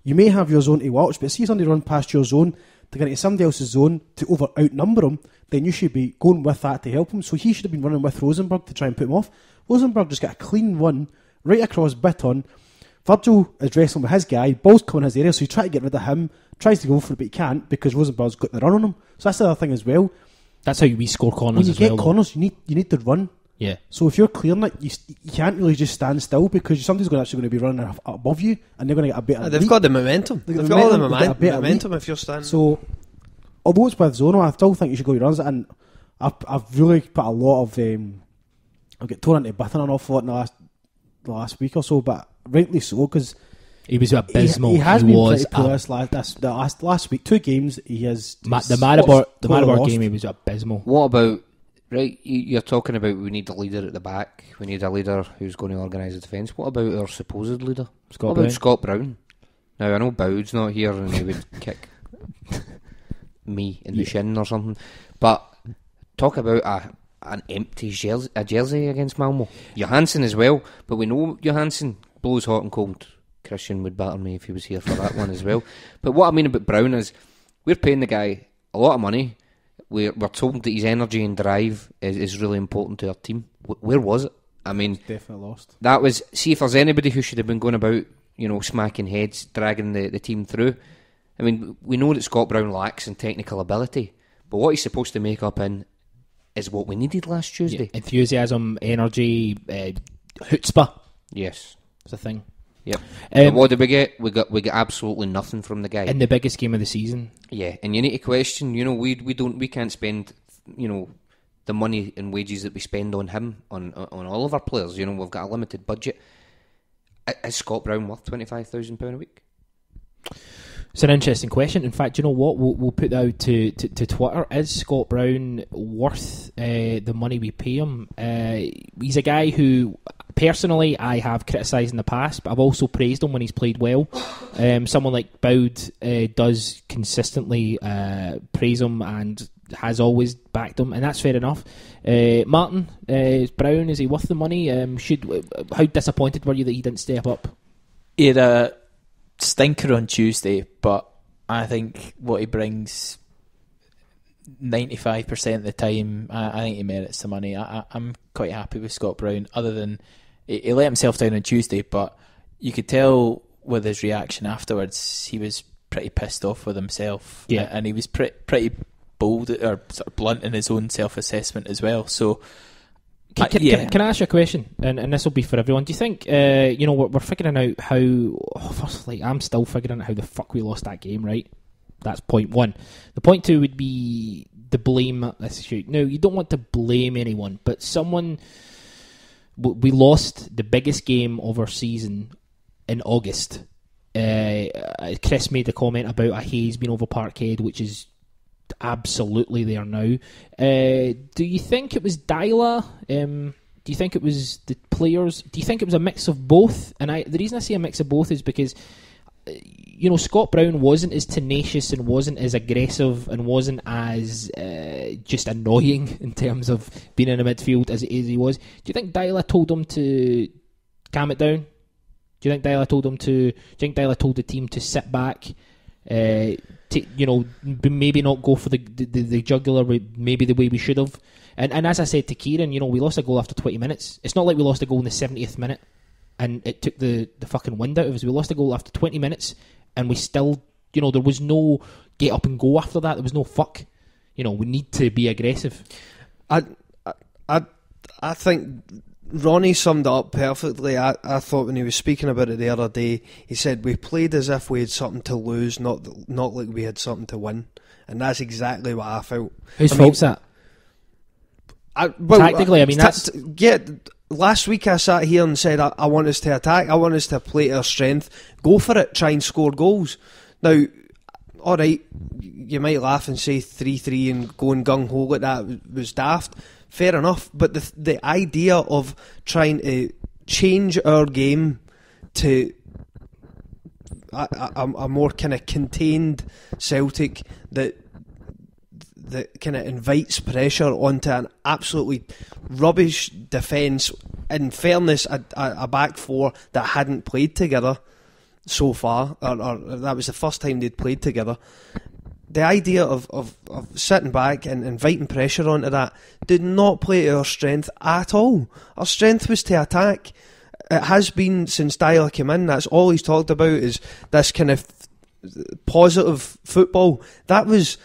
You may have your zone to watch, but see somebody run past your zone to get into somebody else's zone to outnumber him, then you should be going with that to help him. So he should have been running with Rosenborg to try and put him off. Rosenborg just got a clean run right across Bitton. Virgil is wrestling with his guy, ball's coming in his area, so you try to get rid of him, tries to go for it, but he can't because Rosenborg's got the run on him. So that's the other thing as well. That's how we score corners. When you get corners, you need to run. Yeah. So if you're clearing it, you can't really just stand still, because somebody's actually going to be running above you, and they're going to get a better. They've got the momentum. They've got all the momentum if you're standing. So, although it's with zonal, I still think you should go your runs. And I've really put a lot of. I've got torn into Bitton an awful lot in the last week or so, but rightly so, because he was abysmal. He has been pretty poor last week. 2 games he has. The Maribor game, he was abysmal. What about? Right, you're talking about we need a leader at the back. We need a leader who's going to organise the defence. What about our supposed leader? Scott Brown? Now, I know Bowd's not here and he would kick me in the shin or something. But talk about an empty jersey against Malmo. Johansson as well, but we know Johansson blows hot and cold. Christian would batter me if he was here for that one as well. But what I mean about Brown is we're paying the guy a lot of money. We're told that his energy and drive is really important to our team. Where was it? I mean, it's definitely lost. That was, see if there's anybody who should have been going about, smacking heads, dragging the team through. I mean, we know that Scott Brown lacks in technical ability, but what he's supposed to make up in is what we needed last Tuesday. Yeah, enthusiasm, energy, chutzpah. Yes, it's a thing. Yep. But what did we get? We got absolutely nothing from the guy in the biggest game of the season. Yeah, and you need to question. We can't spend the money and wages that we spend on him, on all of our players. You know, we've got a limited budget. Is Scott Brown worth £25,000 a week? It's an interesting question. In fact, you know what? We'll put that out to Twitter. Is Scott Brown worth the money we pay him? He's a guy who, personally, I have criticised in the past, but I've also praised him when he's played well. Someone like Boud does consistently praise him and has always backed him, and that's fair enough. Martin, Brown, is he worth the money? How disappointed were you that he didn't step up? He had a stinker on Tuesday, but I think what he brings 95% of the time, I think he merits the money. I'm quite happy with Scott Brown, other than he let himself down on Tuesday, but you could tell with his reaction afterwards he was pretty pissed off with himself. Yeah. And he was pretty bold or sort of blunt in his own self-assessment as well. So Can I ask you a question? And this will be for everyone. Do you think, we're figuring out how... firstly, I'm still figuring out how the fuck we lost that game, right? That's point one. The point two would be the blame issue. No, you don't want to blame anyone, but someone... We lost the biggest game of our season in August. Chris made a comment about a haze being over Parkhead, which is absolutely there now. Do you think it was Dyla? Do you think it was the players? Do you think it was a mix of both? And the reason I say a mix of both is because Scott Brown wasn't as tenacious and wasn't as aggressive and wasn't as just annoying in terms of being in the midfield as he was. Do you think Dyla told him to calm it down? Do you think Dyla told the team to sit back? Maybe not go for the jugular maybe the way we should have. And as I said to Kieran, we lost a goal after 20 minutes. It's not like we lost a goal in the 70th minute and it took the fucking wind out of us. We lost a goal after 20 minutes and we still, there was no get up and go after that. There was no fuck. We need to be aggressive. I think Ronnie summed it up perfectly. I thought when he was speaking about it the other day, he said we played as if we had something to lose, not like we had something to win, and that's exactly what I felt. Whose fault's that? Tactically, that's... Last week I sat here and said I want us to attack, I want us to play to our strength, go for it, try and score goals. Now, alright, you might laugh and say 3-3 and going gung-ho like that was daft. Fair enough, but the idea of trying to change our game to a more kind of contained Celtic that kind of invites pressure onto an absolutely rubbish defence. In fairness, a back four that hadn't played together so far, or that was the first time they'd played together. The idea of sitting back and inviting pressure onto that did not play to our strength at all. Our strength was to attack. It has been since Dyla came in. That's all he's talked about, is this kind of positive football. That was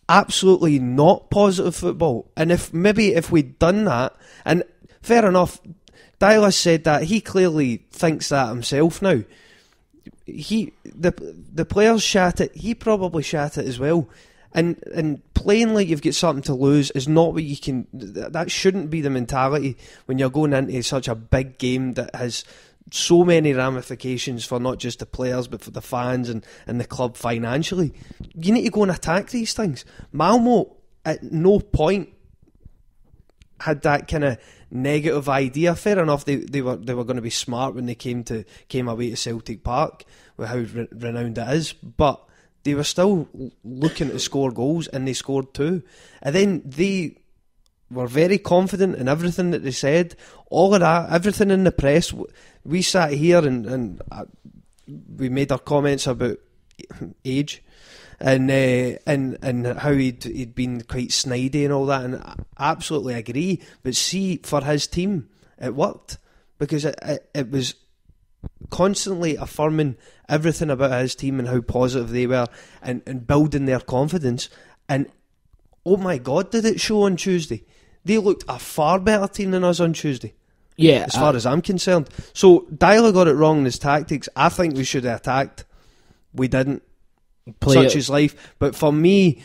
absolutely not positive football. And if we'd done that, and fair enough, Dyla said that, he clearly thinks that himself now. The players shat it, he probably shat it as well, and playing like you've got something to lose is not what you can. That shouldn't be the mentality when you're going into such a big game that has so many ramifications for not just the players but for the fans and the club financially. You need to go and attack these things. Malmo at no point had that kind of negative idea. Fair enough, they were going to be smart when they came away to Celtic Park with how renowned it is, but they were still looking to score goals, and they scored two. And then they were very confident in everything that they said. All of that, everything in the press. We sat here and we made our comments about age and how he'd been quite snidey and all that, and I absolutely agree. But see, for his team, it worked, because it was constantly affirming everything about his team and how positive they were, and building their confidence. And oh my God, did it show on Tuesday? They looked a far better team than us on Tuesday. Yeah, as far as I'm concerned. So Dyla got it wrong in his tactics. I think we should have attacked. We didn't. Such is life. But for me,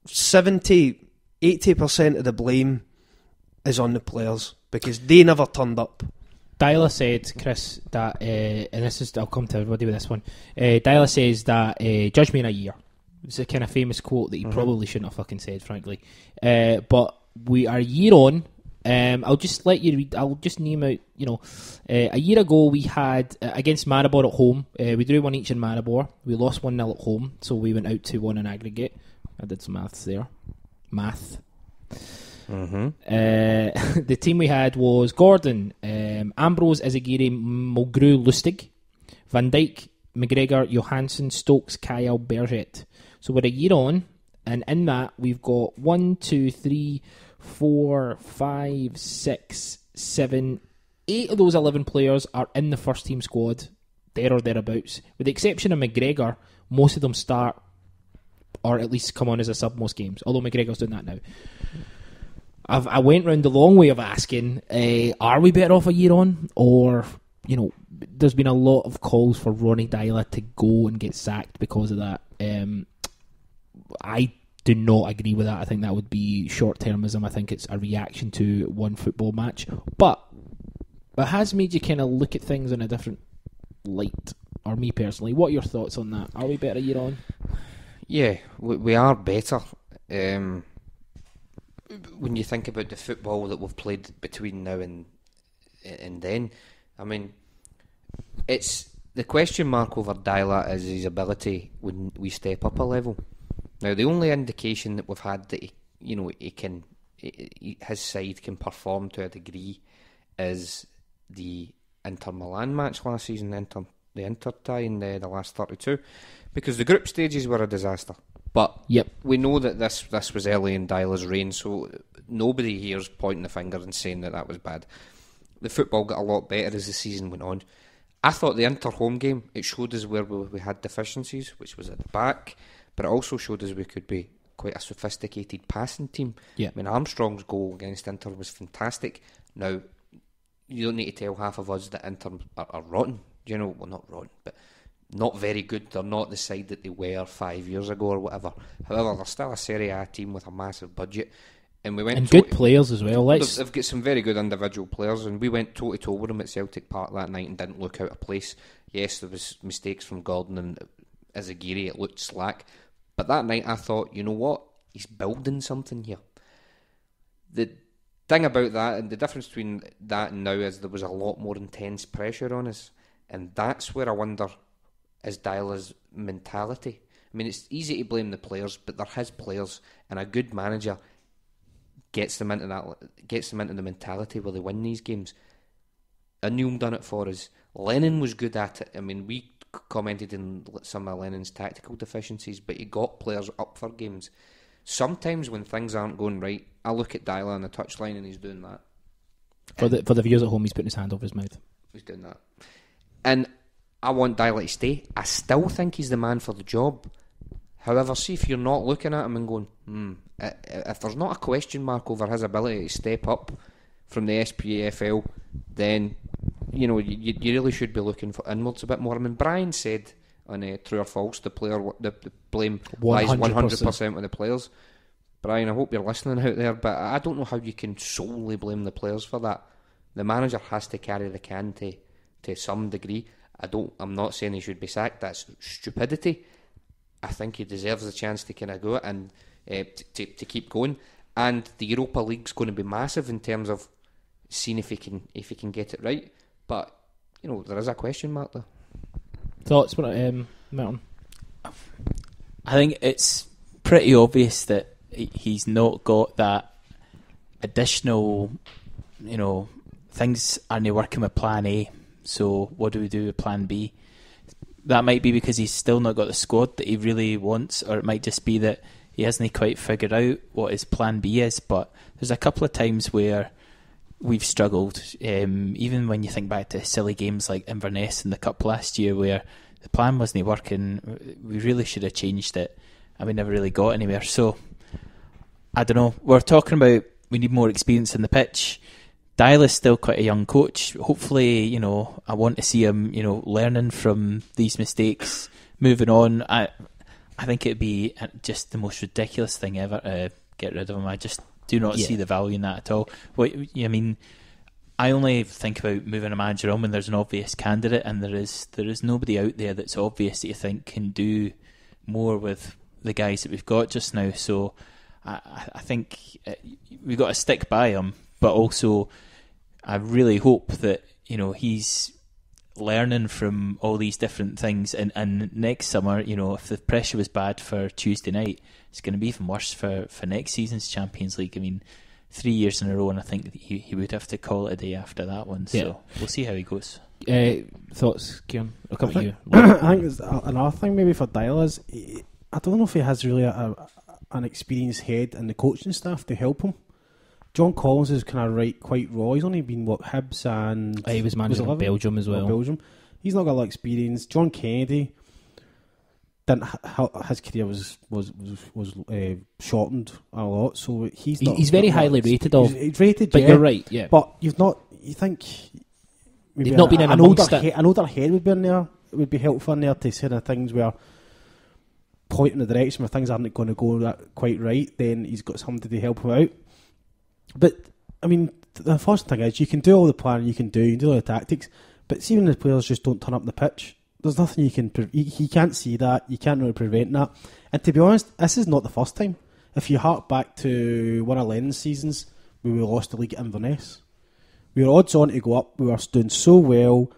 70 80% of the blame is on the players because they never turned up. Dyla said, Chris, that, and this is, I'll come to everybody with this one. Dyla says that, judge me in a year. It's a kind of famous quote that he probably shouldn't have fucking said, frankly. But we are a year on. I'll just let you read. I'll just name out. A year ago we had against Maribor at home. We drew one each in Maribor. We lost 1-0 at home, so we went out 2-1 in aggregate. I did some maths there. The team we had was Gordon, Ambrose, Izagiri, Mulgrew, Lustig, Van Dijk, McGregor, Johansson, Stokes, Kyle, Berget. So we're a year on, and in that we've got 1, 2, 3, 4, 5, 6, 7, 8 of those 11 players are in the first team squad, there or thereabouts. With the exception of McGregor, most of them start or at least come on as a sub most games, although McGregor's doing that now. I went round the long way of asking, are we better off a year on? Or, there's been a lot of calls for Ronnie Dyla to go and get sacked because of that. I do not agree with that. I think that would be short-termism. I think it's a reaction to one football match. But it has made you kind of look at things in a different light. Or me personally. What are your thoughts on that? Are we better a year on? Yeah, we are better. When you think about the football that we've played between now and then, I mean, it's the question mark over Dyla is his ability when we step up a level. Now, the only indication that we've had that his side can perform to a degree is the Inter Milan match last season, the Inter tie in the last 32, because the group stages were a disaster. But we know that this was early in Dyla's reign, so nobody here is pointing the finger and saying that was bad. The football got a lot better as the season went on. I thought the Inter home game, it showed us where we had deficiencies, which was at the back, but it also showed us we could be quite a sophisticated passing team. Yeah. I mean, Armstrong's goal against Inter was fantastic. Now, you don't need to tell half of us that Inter are rotten. Well, not rotten, but not very good. They're not the side that they were 5 years ago or whatever. However, they're still a Serie A team with a massive budget. And we went and good players as well. They've got some very good individual players, and we went toe-to-toe with them at Celtic Park that night and didn't look out of place. Yes, there was mistakes from Gordon and Izagiri. It looked slack. But that night I thought, you know what? He's building something here. The thing about that, and the difference between that and now, is there was a lot more intense pressure on us. And that's where I wonder, is Dyla's mentality. I mean, it's easy to blame the players, but they're his players, and a good manager gets them into the mentality where they win these games. Anil done it for us. Lennon was good at it. I mean, we commented on some of Lennon's tactical deficiencies, but he got players up for games. Sometimes when things aren't going right, I look at Dyla on the touchline and he's doing that. For the viewers at home, he's putting his hand over his mouth. He's doing that. And I want Dyla to stay. I still think he's the man for the job. However, see if you're not looking at him and going, if there's not a question mark over his ability to step up from the SPFL, then you really should be looking for inwards a bit more. I mean, Brian said on True or False, the blame lies 100% with the players. Brian, I hope you're listening out there, but I don't know how you can solely blame the players for that. The manager has to carry the can to some degree. I'm not saying he should be sacked. That's stupidity. I think he deserves a chance to kind of go and to keep going. And the Europa League's going to be massive in terms of seeing if he can get it right. But there is a question mark there. Thoughts, Milton? I think it's pretty obvious that he's not got that additional, things aren't working with Plan A. So what do we do with Plan B? That might be because he's still not got the squad that he really wants, or it might just be that he hasn't quite figured out what his Plan B is. But there's a couple of times where we've struggled, even when you think back to silly games like Inverness in the Cup last year, where the plan wasn't working. We really should have changed it, and we never really got anywhere. So I don't know. We're talking about we need more experience in the pitch. Dyla's still quite a young coach. Hopefully, I want to see him, learning from these mistakes, moving on. I think it'd be just the most ridiculous thing ever to get rid of him. I just do not Yeah. see the value in that at all. I mean, I only think about moving a manager on when there's an obvious candidate, and there is nobody out there that's obvious that you think can do more with the guys that we've got just now. So I think we've got to stick by him, but also I really hope that he's learning from all these different things, and next summer, if the pressure was bad for Tuesday night, it's going to be even worse for next season's Champions League. I mean, 3 years in a row, and I think that he would have to call it a day after that one. So we'll see how he goes. Thoughts, Kieran? I'll come to you. I think there's another thing maybe for Dial is I don't know if he has really an experienced head and the coaching staff to help him. John Collins is kind of quite raw. He's only been Hibs and He was managing in Belgium as well. Belgium. He's not got a lot of experience. John Kennedy didn't. His career was shortened a lot, so he's very highly rated. He's rated, but yeah, you're right. Yeah, but you've not. You think maybe they've not been in amongst it. An older head would be in there. It would be helpful in there to say the things where point in the direction where things aren't going to go quite right. Then he's got somebody to help him out. But I mean, the first thing is you can do all the planning you can do all the tactics, but see when the players just don't turn up the pitch, there's nothing you can. He can't see that. You can't really prevent that. And to be honest, this is not the first time. If you hark back to one of Lennon's seasons, where we lost the league at Inverness, we were odds on to go up. We were doing so well.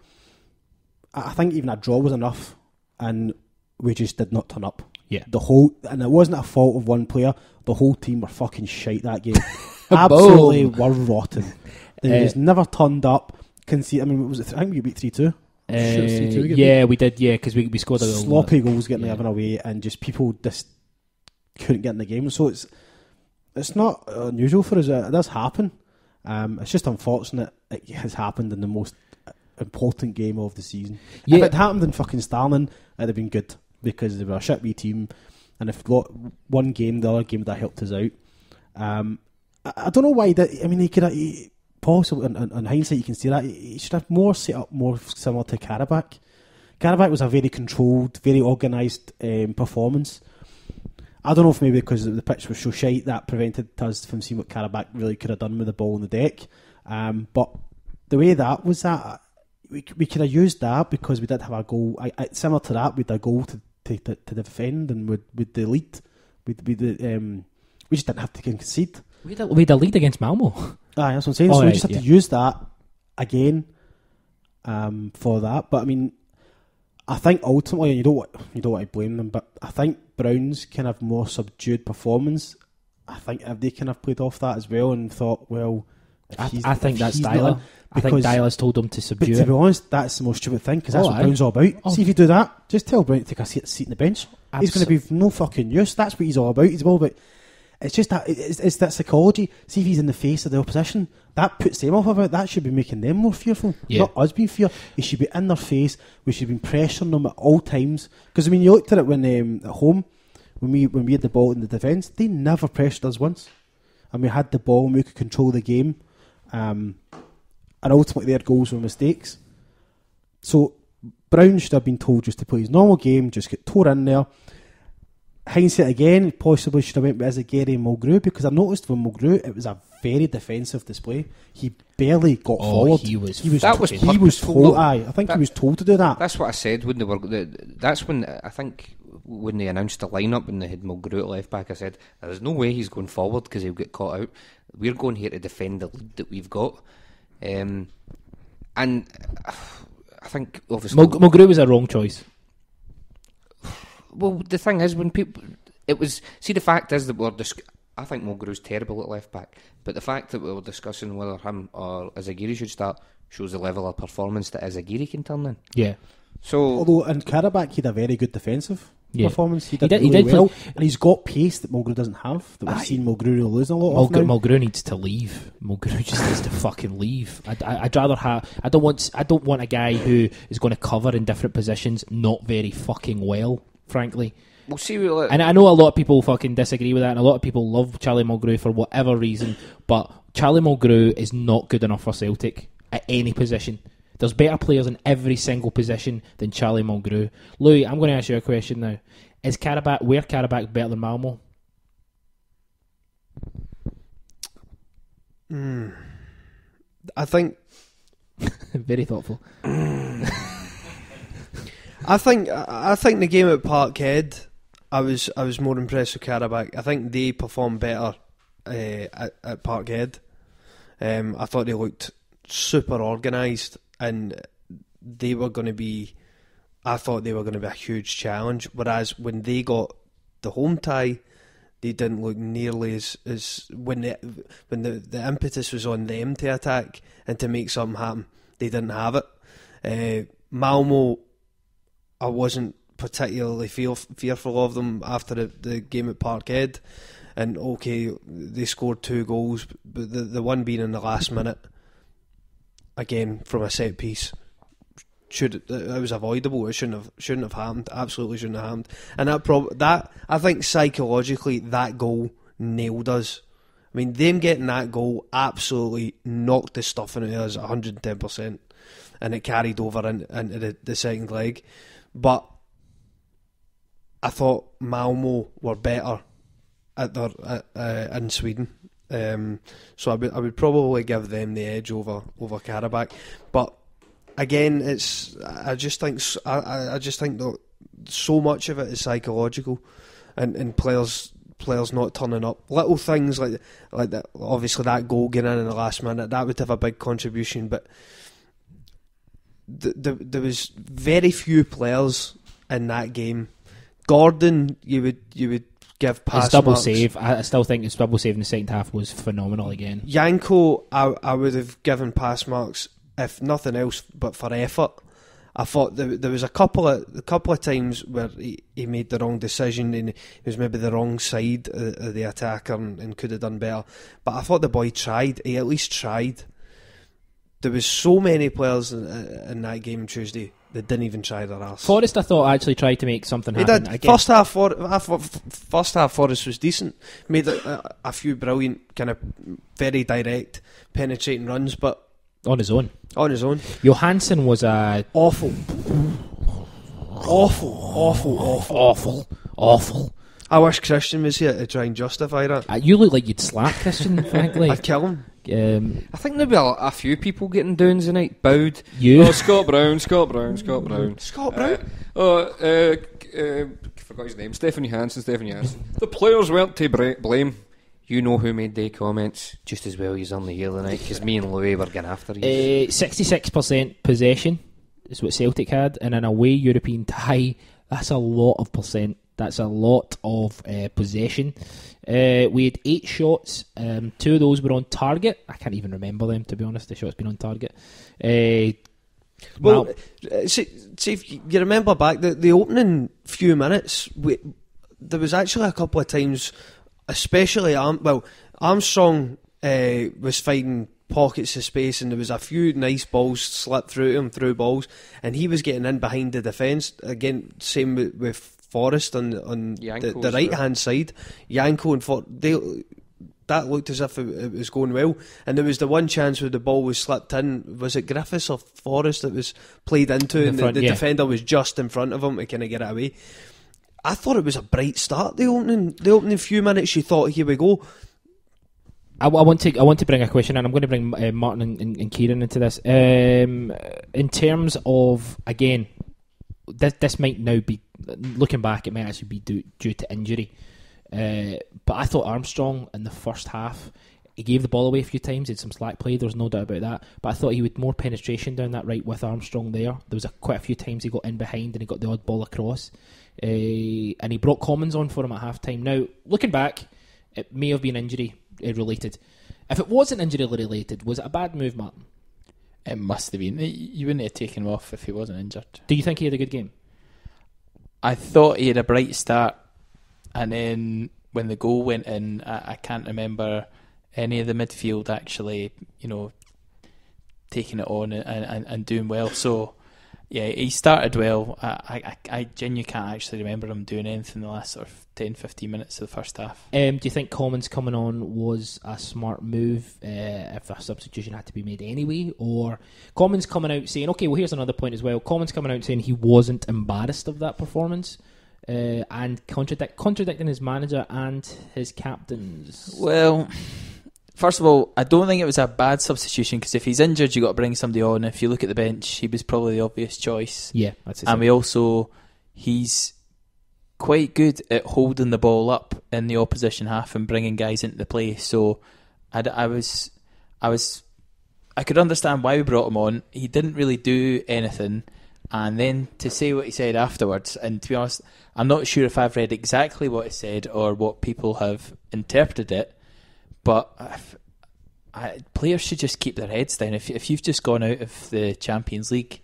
I think even a draw was enough, and we just did not turn up. Yeah, and it wasn't a fault of one player. The whole team were fucking shite that game. Absolutely were rotten. They just never turned up. I mean, I think we beat 3-2. We did. Yeah, because we scored a sloppy goals getting given away, and just people just couldn't get in the game. So it's not unusual for us. It does happen. It's just unfortunate it has happened in the most important game of the season. Yeah. If it happened in fucking Stirling, it'd have been good because they were a shit wee team, and if one game, the other game that helped us out. I don't know why that. I mean, he could possibly, in hindsight, you can see that he should have more set up more similar to Karabakh. Karabakh was a very controlled, very organised performance. I don't know if maybe because the pitch was so shite that prevented us from seeing what Karabakh really could have done with the ball on the deck. But the way that was that, we could have used that because we did have a goal. Similar to that, we had a goal to defend and with the lead. We just didn't have to concede. We had a lead against Malmo. That's what I'm saying. So we just have to use that again for that. But I mean, I think ultimately, and you don't want to blame them, but I think Brown's kind of more subdued performance. I think if they kind of played off that as well and thought, well, I think that's Dyla. I think Dyla's told him to subdue. But to be honest, that's the most stupid thing because that's what Brown's all about. See if you do that, just tell Brown to take a seat in the bench. He's going to be no fucking use. That's what he's all about. He's all about. It's just that it's that psychology. See if he's in the face of the opposition, that puts them off about. That should be making them more fearful, not us being fear. He should be in their face. We should be pressuring them at all times. Because I mean, you looked at it when at home when we had the ball in the defence, they never pressured us once, and we had the ball and we could control the game. And ultimately, their goals were mistakes. So Brown should have been told just to play his normal game, just get tore in there. Hindsight again, possibly should have went with Azagiri and Mulgrew, because I noticed with Mulgrew it was a very defensive display. He barely got forward. He was told. I think he was told to do that. That's what I said when they were. That's when I think when they announced the lineup when they had Mulgrew at left back. I said there's no way he's going forward because he'll get caught out. We're going here to defend the lead that we've got, and I think obviously Mulgrew was a wrong choice. Well, the thing is, when people, it was. See, the fact is that I think Mulgrew's terrible at left back, but the fact that we were discussing whether him or Azagiri should start shows the level of performance that Azagiri can turn in. Yeah. So, although in Karabakh he had a very good defensive performance, he did really well, and he's got pace that Mulgrew doesn't have. That we've seen Mulgrew losing a lot of now. Mulgrew needs to leave. Mulgrew just needs to fucking leave. I'd rather have. I don't want a guy who is going to cover in different positions not very fucking well. Frankly, we'll see. And I know a lot of people fucking disagree with that, and a lot of people love Charlie Mulgrew for whatever reason, but Charlie Mulgrew is not good enough for Celtic at any position. There's better players in every single position than Charlie Mulgrew. Louis, I'm going to ask you a question now. Is Karabakh better than Malmo? I think Very thoughtful. I think the game at Parkhead, I was more impressed with Karabakh. I think they performed better at Parkhead. I thought they looked super organised, and they were going to be. I thought they were going to be a huge challenge. Whereas when they got the home tie, they didn't look nearly as when the impetus was on them to attack and to make something happen. They didn't have it. Malmo, I wasn't particularly fearful of them after the game at Parkhead. And okay, they scored 2 goals, but the one being in the last minute, again from a set piece, it was avoidable. It shouldn't have happened. Absolutely shouldn't have happened. And that I think psychologically that goal nailed us. I mean, them getting that goal absolutely knocked the stuffing out of us 110%, and it carried over into the second leg. But I thought Malmo were better in Sweden, so I would probably give them the edge over Karabakh. But again, I just think that so much of it is psychological, and players not turning up. Little things like that. Obviously, that goal getting in the last minute, that would have a big contribution. But there was very few players in that game. Gordon, you would give pass His double marks. save, I still think his double save in the second half was phenomenal again. Janko, I would have given pass marks, if nothing else, but for effort. I thought there was a couple of times where he made the wrong decision and he was maybe the wrong side of the attacker and could have done better. But I thought the boy tried. He at least tried. There was so many players in that game Tuesday that didn't even try their arse. Forrest, I thought, actually tried to make something happen. He did. First half, Forrest was decent. Made a few brilliant, kind of very direct, penetrating runs, but on his own. Johansson was a awful. I wish Christian was here to try and justify that. You look like you'd slap Christian, frankly. I'd kill him. I think there'll be a few people getting downs tonight. Bowed. You? Oh, Scott Brown. Scott Brown? Forgot his name. Stefan Johansson. The players weren't to blame. You know who made the comments just as well as on the here tonight, because me and Louis were getting after you. 66% possession is what Celtic had, and an away European tie, that's a lot of percent. That's a lot of possession. We had 8 shots. 2 of those were on target. I can't even remember them, to be honest. The shots been on target. See if you remember back the opening few minutes, there was actually a couple of times, especially Armstrong was finding pockets of space, and there was a few nice balls slipped through him, through balls, and he was getting in behind the defence. Again, same with Forrest on the right hand side. Janko and that looked as if it was going well, and there was the one chance where the ball was slipped in. Was it Griffiths or Forrest that was played into, and the defender was just in front of him to kind of get it away. I thought it was a bright start. The opening few minutes, you thought, here we go. I want to bring a question, and I'm going to bring Martin and Kieran into this. In terms of, again, this might now be, looking back, it might actually be due to injury. But I thought Armstrong in the first half, he gave the ball away a few times, he had some slack play, there's no doubt about that, but I thought he had more penetration down that right with Armstrong there. There was quite a few times he got in behind and he got the odd ball across, and he brought Commons on for him at half time. Now, looking back, it may have been injury related. If it wasn't injury related, was it a bad move, Martin? It must have been. You wouldn't have taken him off if he wasn't injured. Do you think he had a good game? I thought he had a bright start, and then when the goal went in, I can't remember any of the midfield actually, taking it on and doing well. So, yeah, he started well. I genuinely can't actually remember him doing anything in the last sort of 10-15 minutes of the first half. Do you think Commons coming on was a smart move if a substitution had to be made anyway? Or Commons coming out saying, okay, well, here's another point as well. Commons coming out saying he wasn't embarrassed of that performance and contradicting his manager and his captains. Well, First of all, I don't think it was a bad substitution, because if he's injured, you got to bring somebody on. If you look at the bench, he was probably the obvious choice. Yeah, that's it. And he's quite good at holding the ball up in the opposition half and bringing guys into the play. So I could understand why we brought him on. He didn't really do anything, and then to say what he said afterwards, and to be honest, I'm not sure if I've read exactly what he said or what people have interpreted it, but players should just keep their heads down. If you've just gone out of the Champions League,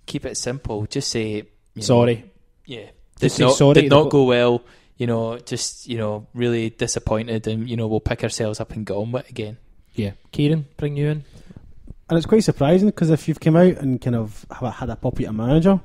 keep it simple. Just say sorry. Did not go well. Really disappointed, and we'll pick ourselves up and get on with it again. Yeah, Kieran, bring you in. And it's quite surprising, because if you've come out and kind of had a puppy at a manager,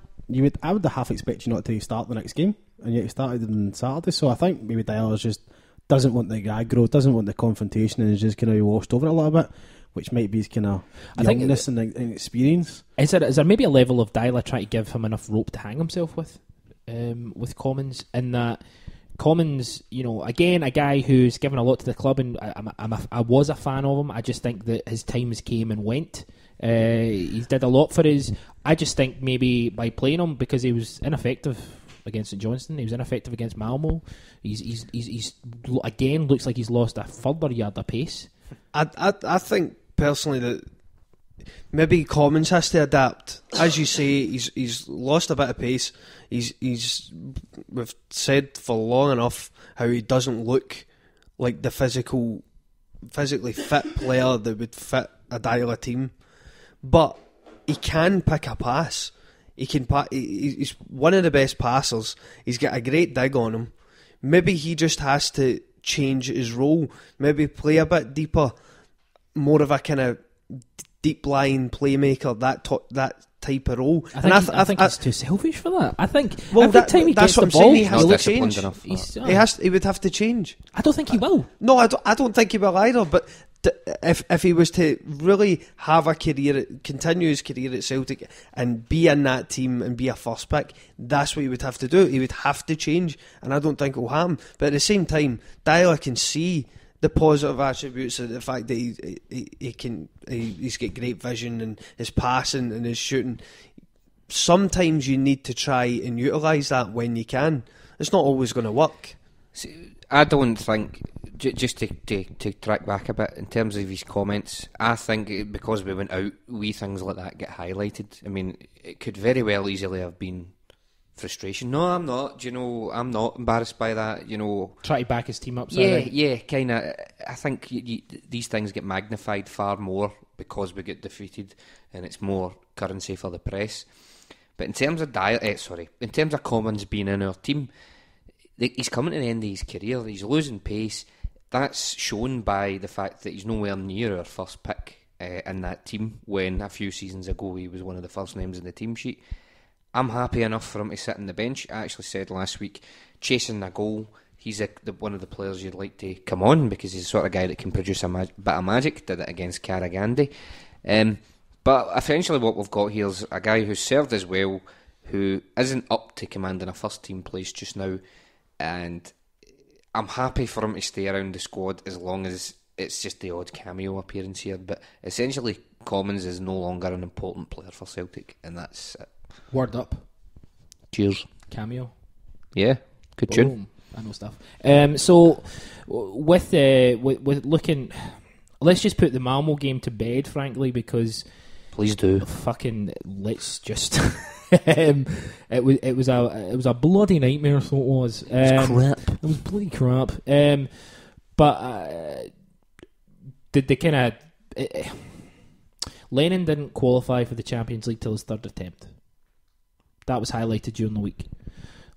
I would half expect you not to start the next game, and yet you started on Saturday. So I think maybe Dyer's just doesn't want the aggro, doesn't want the confrontation, and is just kind of washed over it a little bit, which might be his kind of youngness and experience. Is there maybe a level of Dyler trying to give him enough rope to hang himself with Commons, in that Commons, again, a guy who's given a lot to the club, and I was a fan of him. I just think that his times came and went. He did a lot for us. I just think maybe by playing him, because he was ineffective against St Johnstone, he was ineffective against Malmo. He's again looks like he's lost a further yard of pace. I think personally that maybe Commons has to adapt. As you say, he's lost a bit of pace. We've said for long enough how he doesn't look like the physically fit player that would fit a Dyler team, but he can pick a pass. He's one of the best passers. He's got a great dig on him. Maybe he just has to change his role. Maybe play a bit deeper, more of a kind of deep line playmaker. That type of role. I think he's too selfish for that. I think every time he gets the ball, he has to change. He would have to change. I don't think he will. No, I don't think he will either. But if he was to really have a career, continue his career at Celtic and be in that team and be a first pick, that's what he would have to do. He would have to change, and I don't think it will happen. But at the same time, Dyler can see the positive attributes of the fact that he's got great vision, and his passing and his shooting. Sometimes you need to try and utilise that when you can. It's not always going to work. See, I don't think, just to track back a bit in terms of his comments, I think because we went out, things like that get highlighted. I mean, it could very well easily have been frustration. No, I'm not. I'm not embarrassed by that. Try to back his team up. Yeah, kind of. I think these things get magnified far more because we get defeated, and it's more currency for the press. But in terms of in terms of Commons being in our team, he's coming to the end of his career. He's losing pace. That's shown by the fact that he's nowhere near our first pick in that team, when a few seasons ago he was one of the first names in the team sheet. I'm happy enough for him to sit on the bench. I actually said last week, chasing a goal, he's one of the players you'd like to come on, because he's the sort of guy that can produce a bit of magic. Did it against Carragandi. But essentially what we've got here is a guy who's served us well, who isn't up to commanding a first team place just now, and I'm happy for him to stay around the squad as long as it's just the odd cameo appearance here. But essentially Commons is no longer an important player for Celtic, and that's it. Word up. Cheers. Cameo. Yeah, good tune. I know stuff. So with looking, let's just put the Malmo game to bed, frankly, because please do. Fucking let's just. It was a bloody nightmare. So it was. It was crap. It was bloody crap. But did they kind of? Lennon didn't qualify for the Champions League till his third attempt. That was highlighted during the week.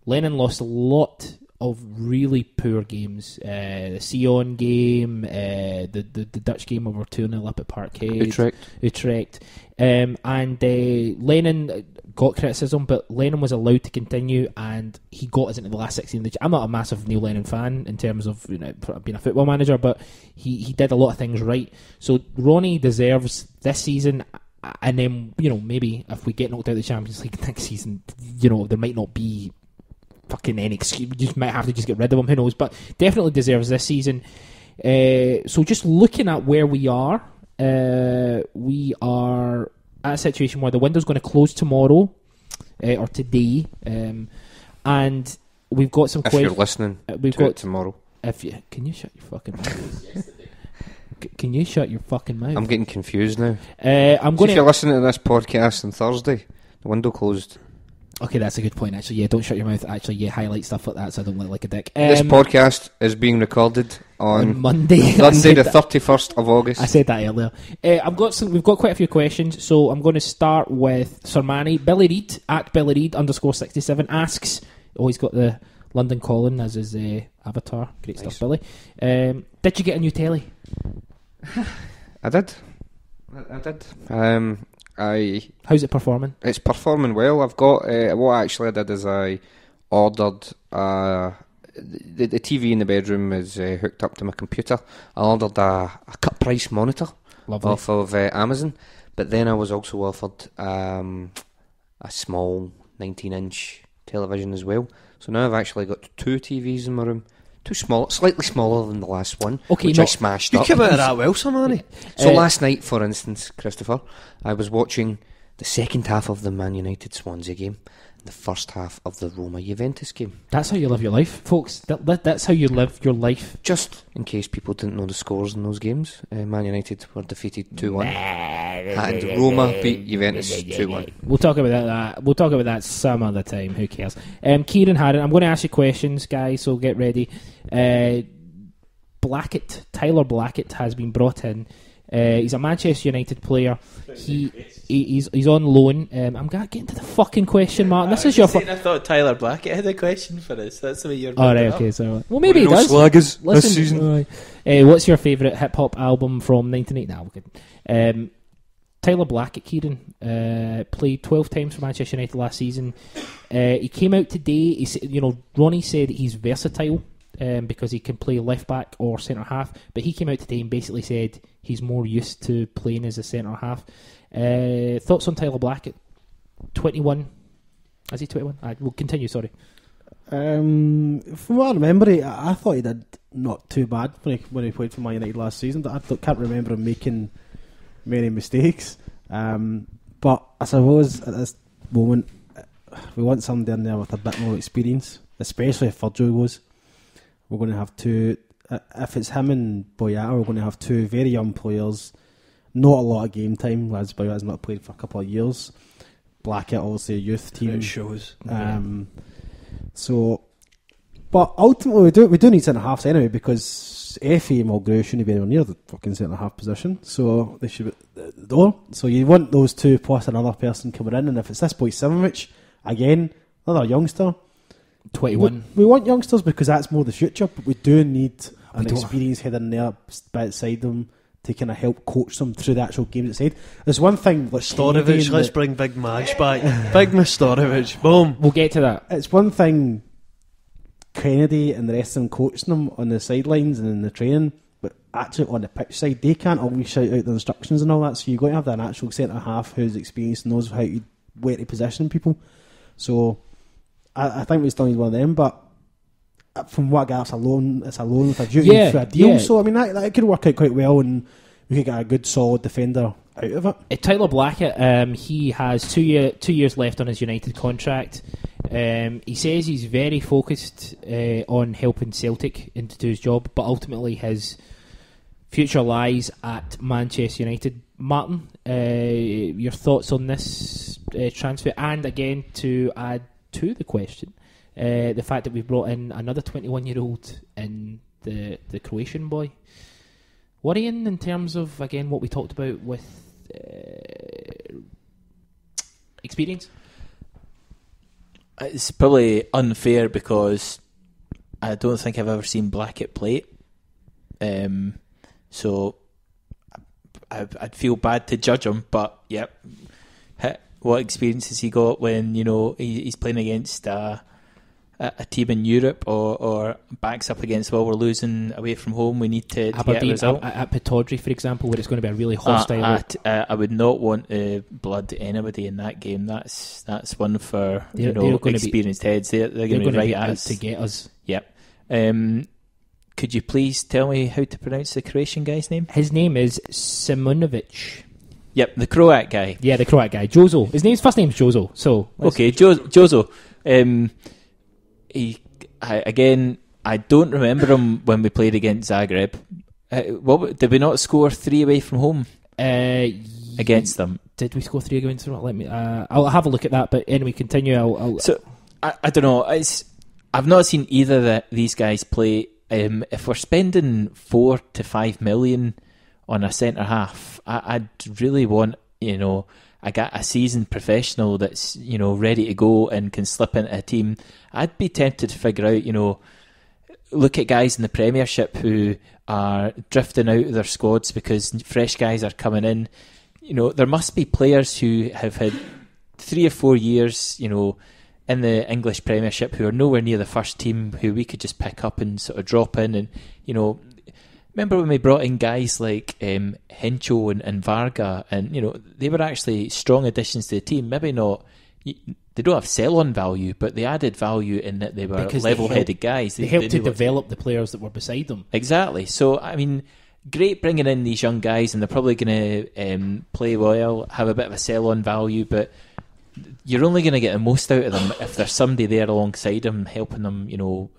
Lennon lost a lot of really poor games. The Sion game, the Dutch game over 2-0 up at Parkhead. Utrecht. And Lennon got criticism, but Lennon was allowed to continue, and he got us into the last 16. I'm not a massive Neil Lennon fan in terms of being a football manager, but he did a lot of things right. So Ronnie deserves this season. And then, maybe if we get knocked out of the Champions League next season, there might not be fucking any excuse. You just might have to just get rid of him, who knows. But definitely deserves this season. So just looking at where we are at a situation where the window's going to close tomorrow or today, and we've got some If you're listening we've to got it tomorrow. Can you shut your fucking mouth? Can you shut your fucking mouth? I'm getting confused now. I'm going If you're listening to this podcast on Thursday, the window closed. Okay, that's a good point. Actually, yeah, don't shut your mouth. Actually, yeah, highlight stuff like that so I don't look like a dick. This podcast is being recorded on Monday, Sunday, the 31st of August. I said that earlier. We've got quite a few questions, so I'm going to start with Sir Manny. Billy Reid at Billy Reid _67 asks. Oh, he's got the London Calling as his avatar. Great stuff, Billy. Did you get a new telly? I did. How's it performing? It's performing well. I've got what actually I did is I ordered the TV in the bedroom is hooked up to my computer. I ordered a cut price monitor off of Amazon, but then I was also offered a small 19-inch television as well. So now I've actually got 2 TVs in my room. Too small, slightly smaller than the last one, which I smashed up. You came out of that well, Samani. So last night, for instance, Christopher, I was watching the second half of the Man United Swansea game and the first half of the Roma Juventus game. That's how you live your life, folks. That's how you live your life. Just in case people didn't know the scores in those games, Man United were defeated 2-1 and Roma beat Juventus 2-1. We'll talk about that some other time. Who cares? Kieran Harron, I'm going to ask you questions, guys, so get ready. Tyler Blackett has been brought in. He's a Manchester United player. He's on loan. I'm getting to the fucking question, Martin. This is your. I thought Tyler Blackett had a question for us. That's the way you're. All right, okay. So, well, maybe he does. Slaggers Listen, this season. What's your favourite hip hop album from 1980? Tyler Blackett, Kieran, played 12 times for Manchester United last season. He came out today. Ronnie said he's versatile. Because he can play left back or centre half, but he came out today and basically said he's more used to playing as a centre half. Thoughts on Tyler Blackett? 21. Is he 21? We'll continue. Sorry. From what I remember, I thought he did not too bad when he played for Man United last season. I can't remember him making many mistakes. But I suppose at this moment we want somebody in there with a bit more experience, especially if Virgil goes. We're going to have 2, if it's him and Boyata, we're going to have 2 very young players, not a lot of game time, as Boyata's not played for a couple of years. Blackett, obviously a youth team. It shows. But ultimately we do need centre halves anyway, because Effie and Mulgrew shouldn't be anywhere near the fucking centre half position, so they should be at the door. So you want those 2 plus another person coming in, and if it's this boy Simovic, again, another youngster. 21. We want youngsters because that's more the future, but we do need an experienced head in there beside them to kind of help coach them through the actual game outside. There's one thing like Storovic, let's bring Big Madge back. Big Miss Storovic, boom. We'll get to that. It's one thing Kennedy and the rest of them coaching them on the sidelines and in the training, but actually on the pitch side they can't always shout out the instructions and all that, so you've got to have an actual centre half who's experienced and knows where to position people. So I think we still need one of them, but from what I got, it's a loan with a duty for a deal. Yeah. So I mean that could work out quite well, and we could get a good solid defender out of it. Tyler Blackett, he has 2 years left on his United contract. He says he's very focused on helping Celtic to do his job, but ultimately his future lies at Manchester United. Martin, your thoughts on this transfer, and again to add to the question, the fact that we've brought in another 21-year-old in the Croatian boy. Worrying in terms of, again, what we talked about with experience? It's probably unfair because I don't think I've ever seen Blackett play it. So I'd feel bad to judge him, but yep. What experience has he got when he's playing against a team in Europe or backs up against, well, we're losing away from home, we need to get a result. At Pittodrie, for example, where it's going to be a really hostile. I would not want to blood anybody in that game. That's one for experienced heads. They're going to be right at us to get us. Yep. could you please tell me how to pronounce the Croatian guy's name? His name is Simunovic. Yep, the Croat guy. Yeah, the Croat guy. Jozo. His first name's Jozo. So okay, Jozo. I don't remember him when we played against Zagreb. Did we not score 3 away from home against them? Did we score 3 against them? Let me. I'll have a look at that. But anyway, continue. So I don't know. I've not seen either of these guys play. If we're spending 4 to 5 million on a centre half, I'd really want a seasoned professional that's ready to go and can slip into a team. I'd be tempted to figure out look at guys in the Premiership who are drifting out of their squads because fresh guys are coming in. There must be players who have had 3 or 4 years, in the English Premiership who are nowhere near the first team, who we could just pick up and sort of drop in. And, remember when we brought in guys like Hencho and Varga, and, they were actually strong additions to the team. Maybe not... They don't have sell-on value, but they added value in that they were level-headed guys. They helped to develop the players that were beside them. Exactly. So, I mean, great bringing in these young guys, and they're probably going to play well, have a bit of a sell-on value, but you're only going to get the most out of them if there's somebody there alongside them, helping them,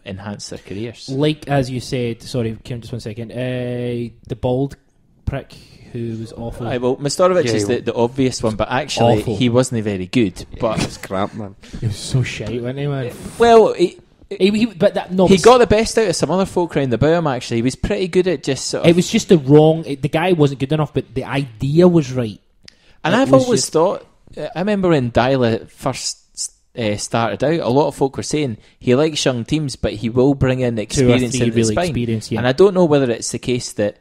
enhance their careers. Like, as you said, sorry, Kim, just 1 second, the bald prick who was awful. Well, Mastorovic is the obvious one, but actually he wasn't very good. But he was crap, man. He was so shite, wasn't he, man? Well, he got the best out of some other folk round about him, actually. He was pretty good at just sort of... It was just the guy wasn't good enough, but the idea was right. And I've always thought... I remember when Dyla first started out, a lot of folk were saying he likes young teams, but he will bring in experience into the spine. Yeah. And I don't know whether it's the case that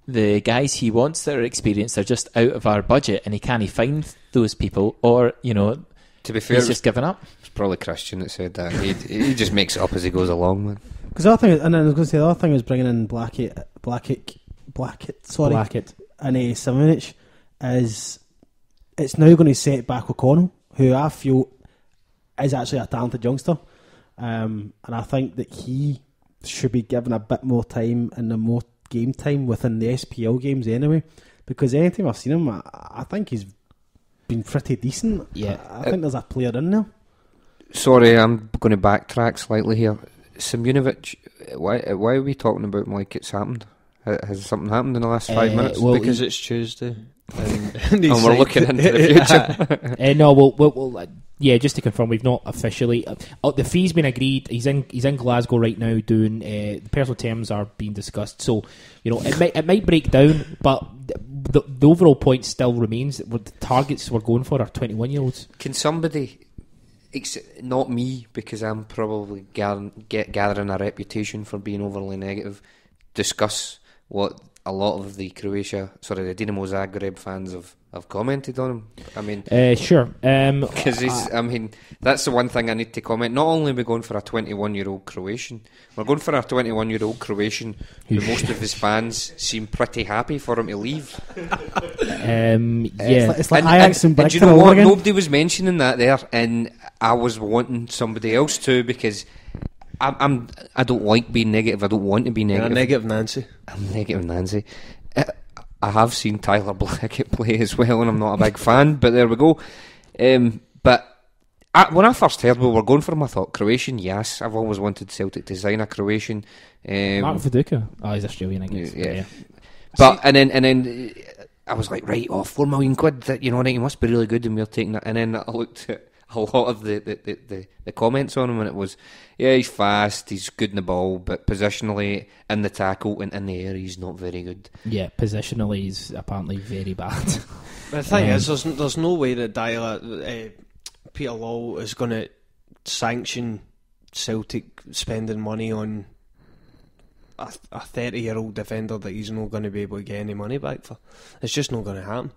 the guys he wants that are experienced are just out of our budget and he can't find those people, or, to be fair, he's just given up. It's probably Christian that said that. He just makes it up as he goes along, man. Because the other thing, and I was going to say, the other thing is bringing in Blackett, and Simunovic is... It's now going to set back O'Connell, who I feel is actually a talented youngster, and I think that he should be given a bit more time and more game time within the SPL games anyway, because anytime I've seen him, I think he's been pretty decent. Yeah, I think there's a player in there. Sorry, I'm going to backtrack slightly here. Simunovic, why are we talking about him like it's happened? Has something happened in the last 5 minutes? Well, because it's Tuesday. And we're looking into the future. No, yeah, just to confirm, we've not officially... the fee's been agreed. He's in Glasgow right now doing... the personal terms are being discussed. So, it might break down, but the overall point still remains that the targets we're going for are 21-year-olds. Can somebody... not me, because I'm probably gathering a reputation for being overly negative, discuss what a lot of the the Dinamo Zagreb fans have commented on him. I mean, sure, because that's the one thing I need to comment. Not only are we going for a 21-year-old Croatian, we're going for a 21-year-old Croatian who most of his fans seem pretty happy for him to leave. Yeah, it's like Ajax and do you know what? Nobody was mentioning that there, and I was wanting somebody else to, because I don't like being negative. I don't want to be negative. You're negative Nancy. I'm negative Nancy. I have seen Tyler Blackett play as well, and I'm not a big fan, but there we go. But when I first heard we were going for him, I thought Croatian, yes. I've always wanted Celtic to sign a Croatian. Mark Viduka. Oh, he's Australian, I guess. Yeah. But and then I was like, right, £4 million. That, he must be really good, and we're taking that. And then I looked at a lot of the comments on him, and it was, yeah, he's fast, he's good in the ball, but positionally, in the tackle and in the air, he's not very good. Yeah, positionally, he's apparently very bad. The thing is, there's no way that Peter Law is going to sanction Celtic spending money on a 30-year-old defender that he's not going to be able to get any money back for. It's just not going to happen.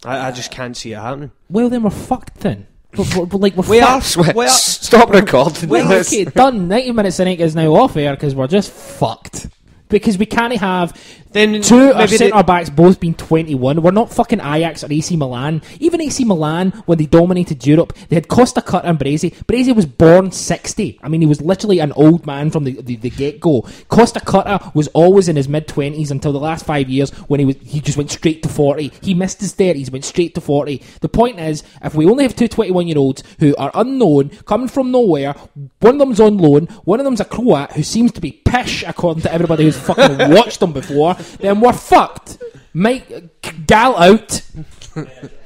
I just can't see it happening. Well, then we're fucked then. We are. Stop recording. Okay, done. 90 Minute Cynic is now off air because we're just fucked. because we can't have Then two of our maybe they- centre-backs both being 21. We're not fucking Ajax or AC Milan. Even AC Milan, when they dominated Europe, they had Costa Curta and Baresi. Baresi was born 60. I mean, he was literally an old man from the get-go. Costa Curta was always in his mid-20s until the last 5 years when he just went straight to 40. He missed his 30s, went straight to 40. The point is, if we only have two 21-year-olds who are unknown, coming from nowhere, one of them's on loan, one of them's a Croat who seems to be pish according to everybody who's fucking watched them before, then we're fucked. Mike, gal out.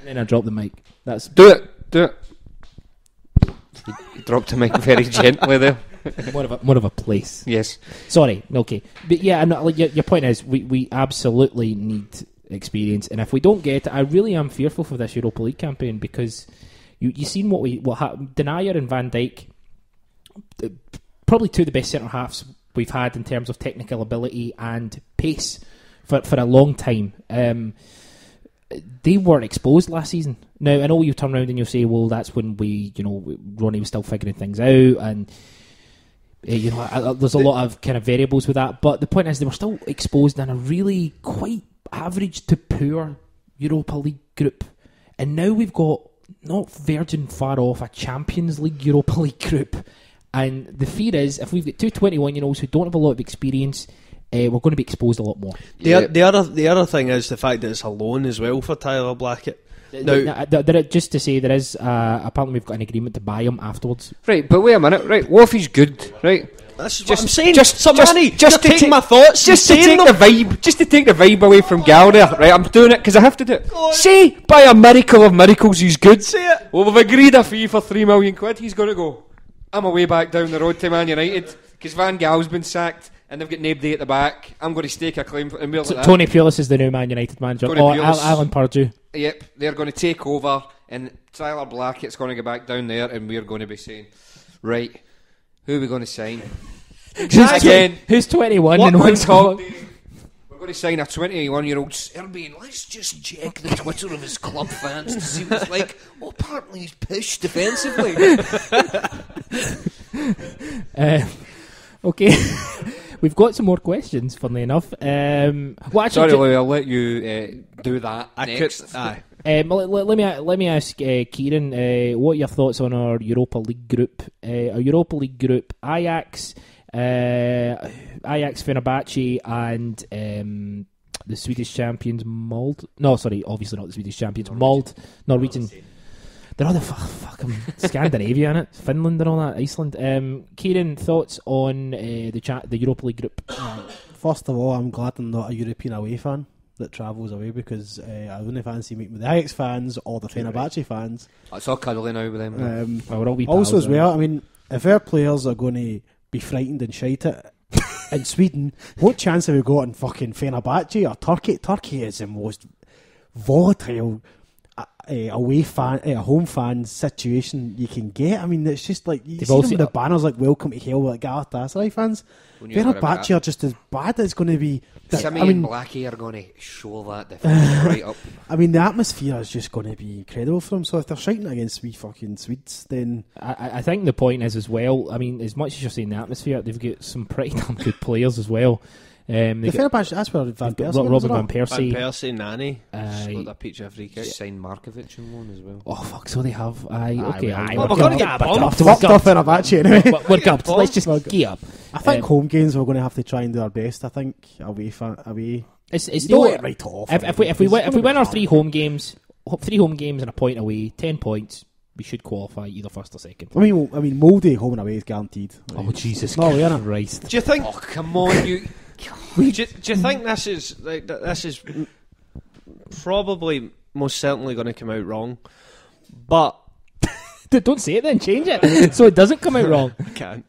Then I drop the mic. That's Do it. He dropped the mic very gently there. more of a place. Yes. Sorry, okay, but yeah, and like your point is, we absolutely need experience, and if we don't get it, I really am fearful for this Europa League campaign, because you seen what happened. Denier and Van Dijk, probably two of the best centre halves we've had in terms of technical ability and pace for a long time. They were exposed last season. Now I know you turn around and you'll say, well, that's when Ronnie was still figuring things out, and there's a lot of kind of variables with that, but the point is they were still exposed in a really quite average to poor Europa League group, and now we've got, not virgin far off, a Champions League Europa League group, and the fear is if we've got two 21-year-olds who don't have a lot of experience, we're going to be exposed a lot more. The other thing is the fact that it's a loan as well for Tyler Blackett. Now, Just to say, there is apparently we've got an agreement to buy him afterwards. Right, but wait a minute. Right, what if he's good? Right, that's Just- what I'm saying. just Just to take take my thoughts. just to saying take them. the vibe, just to take the vibe away from Gal there. Right, I'm doing it because I have to do it. Say, by a miracle of miracles, he's good. Say it. Well, we've agreed a fee for £3 million. He's going to go. I'm away back down the road to Man United because Van Gaal's been sacked and they've got nobody at the back. I'm going to stake a claim for, and we're like that. Tony Pulis is the new Man United manager. Tony Or Pulis. Alan Purdue. Yep, they're going to take over, and Tyler Blackett's going to go back down there, and we're going to be saying, right, who are we going to sign? Again, Who's 21 what and one what's talk? We're going to sign a 21-year-old Serbian. Let's just check the Twitter of his club fans to see what it's like. Oh, apparently he's pish defensively. Okay. We've got some more questions, funnily enough. Sorry, Louis, I'll let you do that next. Let me ask Kieran, what are your thoughts on our Europa League group? Our Europa League group: Ajax, Fenerbahce, and the Swedish champions Molde. No, sorry, obviously not the Swedish champions. Molde, Norwegian. They're all the fucking Scandinavia, innit? Finland and all that, Iceland. Kieran, thoughts on the Europa League group? First of all, I'm glad I'm not a European away fan that travels away, because I wouldn't fancy meeting with the Ajax fans or the Fenerbahce fans. It's all cuddly now with them. Well, we're all wee Also, pals, as well, I mean, if our players are going to be frightened and shite it in Sweden, what chance have we got in fucking Fenerbahce or Turkey? Turkey is the most volatile away fan, home fan situation you can get. I mean, it's just like you see them with the banners like "Welcome to Hell" like Galatasaray fans. Fenerbahce are just as bad. It's going to be. And Blackie are going to show that defence right up. I mean, the atmosphere is just going to be incredible for them. So if they're shouting against we fucking Swedes, then I think the point is as well. I mean, as much as you're saying the atmosphere, they've got some pretty damn good players as well. the Fenerbahce, that's where Van Persie Robin Van Persie, Van Persie, Nani, got that peach every kick. Signed Markovic in one as well. Oh fuck! So they have. We're going to get bumped. fucked off Fenerbahce anyway. We're garbed. Let's just gear up. I think home games we're going to have to try and do our best. I think away. It's Don't no, get right off. if we win our three home games and a point away, 10 points, we should qualify either first or second. I mean, Molde home and away is guaranteed. Oh Jesus Christ! Do you think? Oh come on, you. Do you think this is probably most certainly going to come out wrong? But don't say it then. Change it so it doesn't come out wrong. I can't.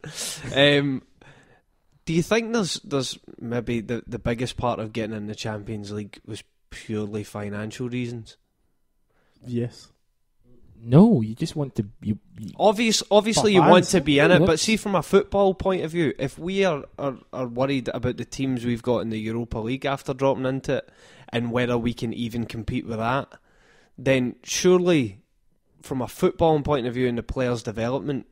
Do you think there's maybe the biggest part of getting in the Champions League was purely financial reasons? Yes. No, you just want to. Obviously, you want to be in it, but see, from a football point of view, if we are worried about the teams we've got in the Europa League after dropping into it, and whether we can even compete with that, then surely, from a footballing point of view and the players' development,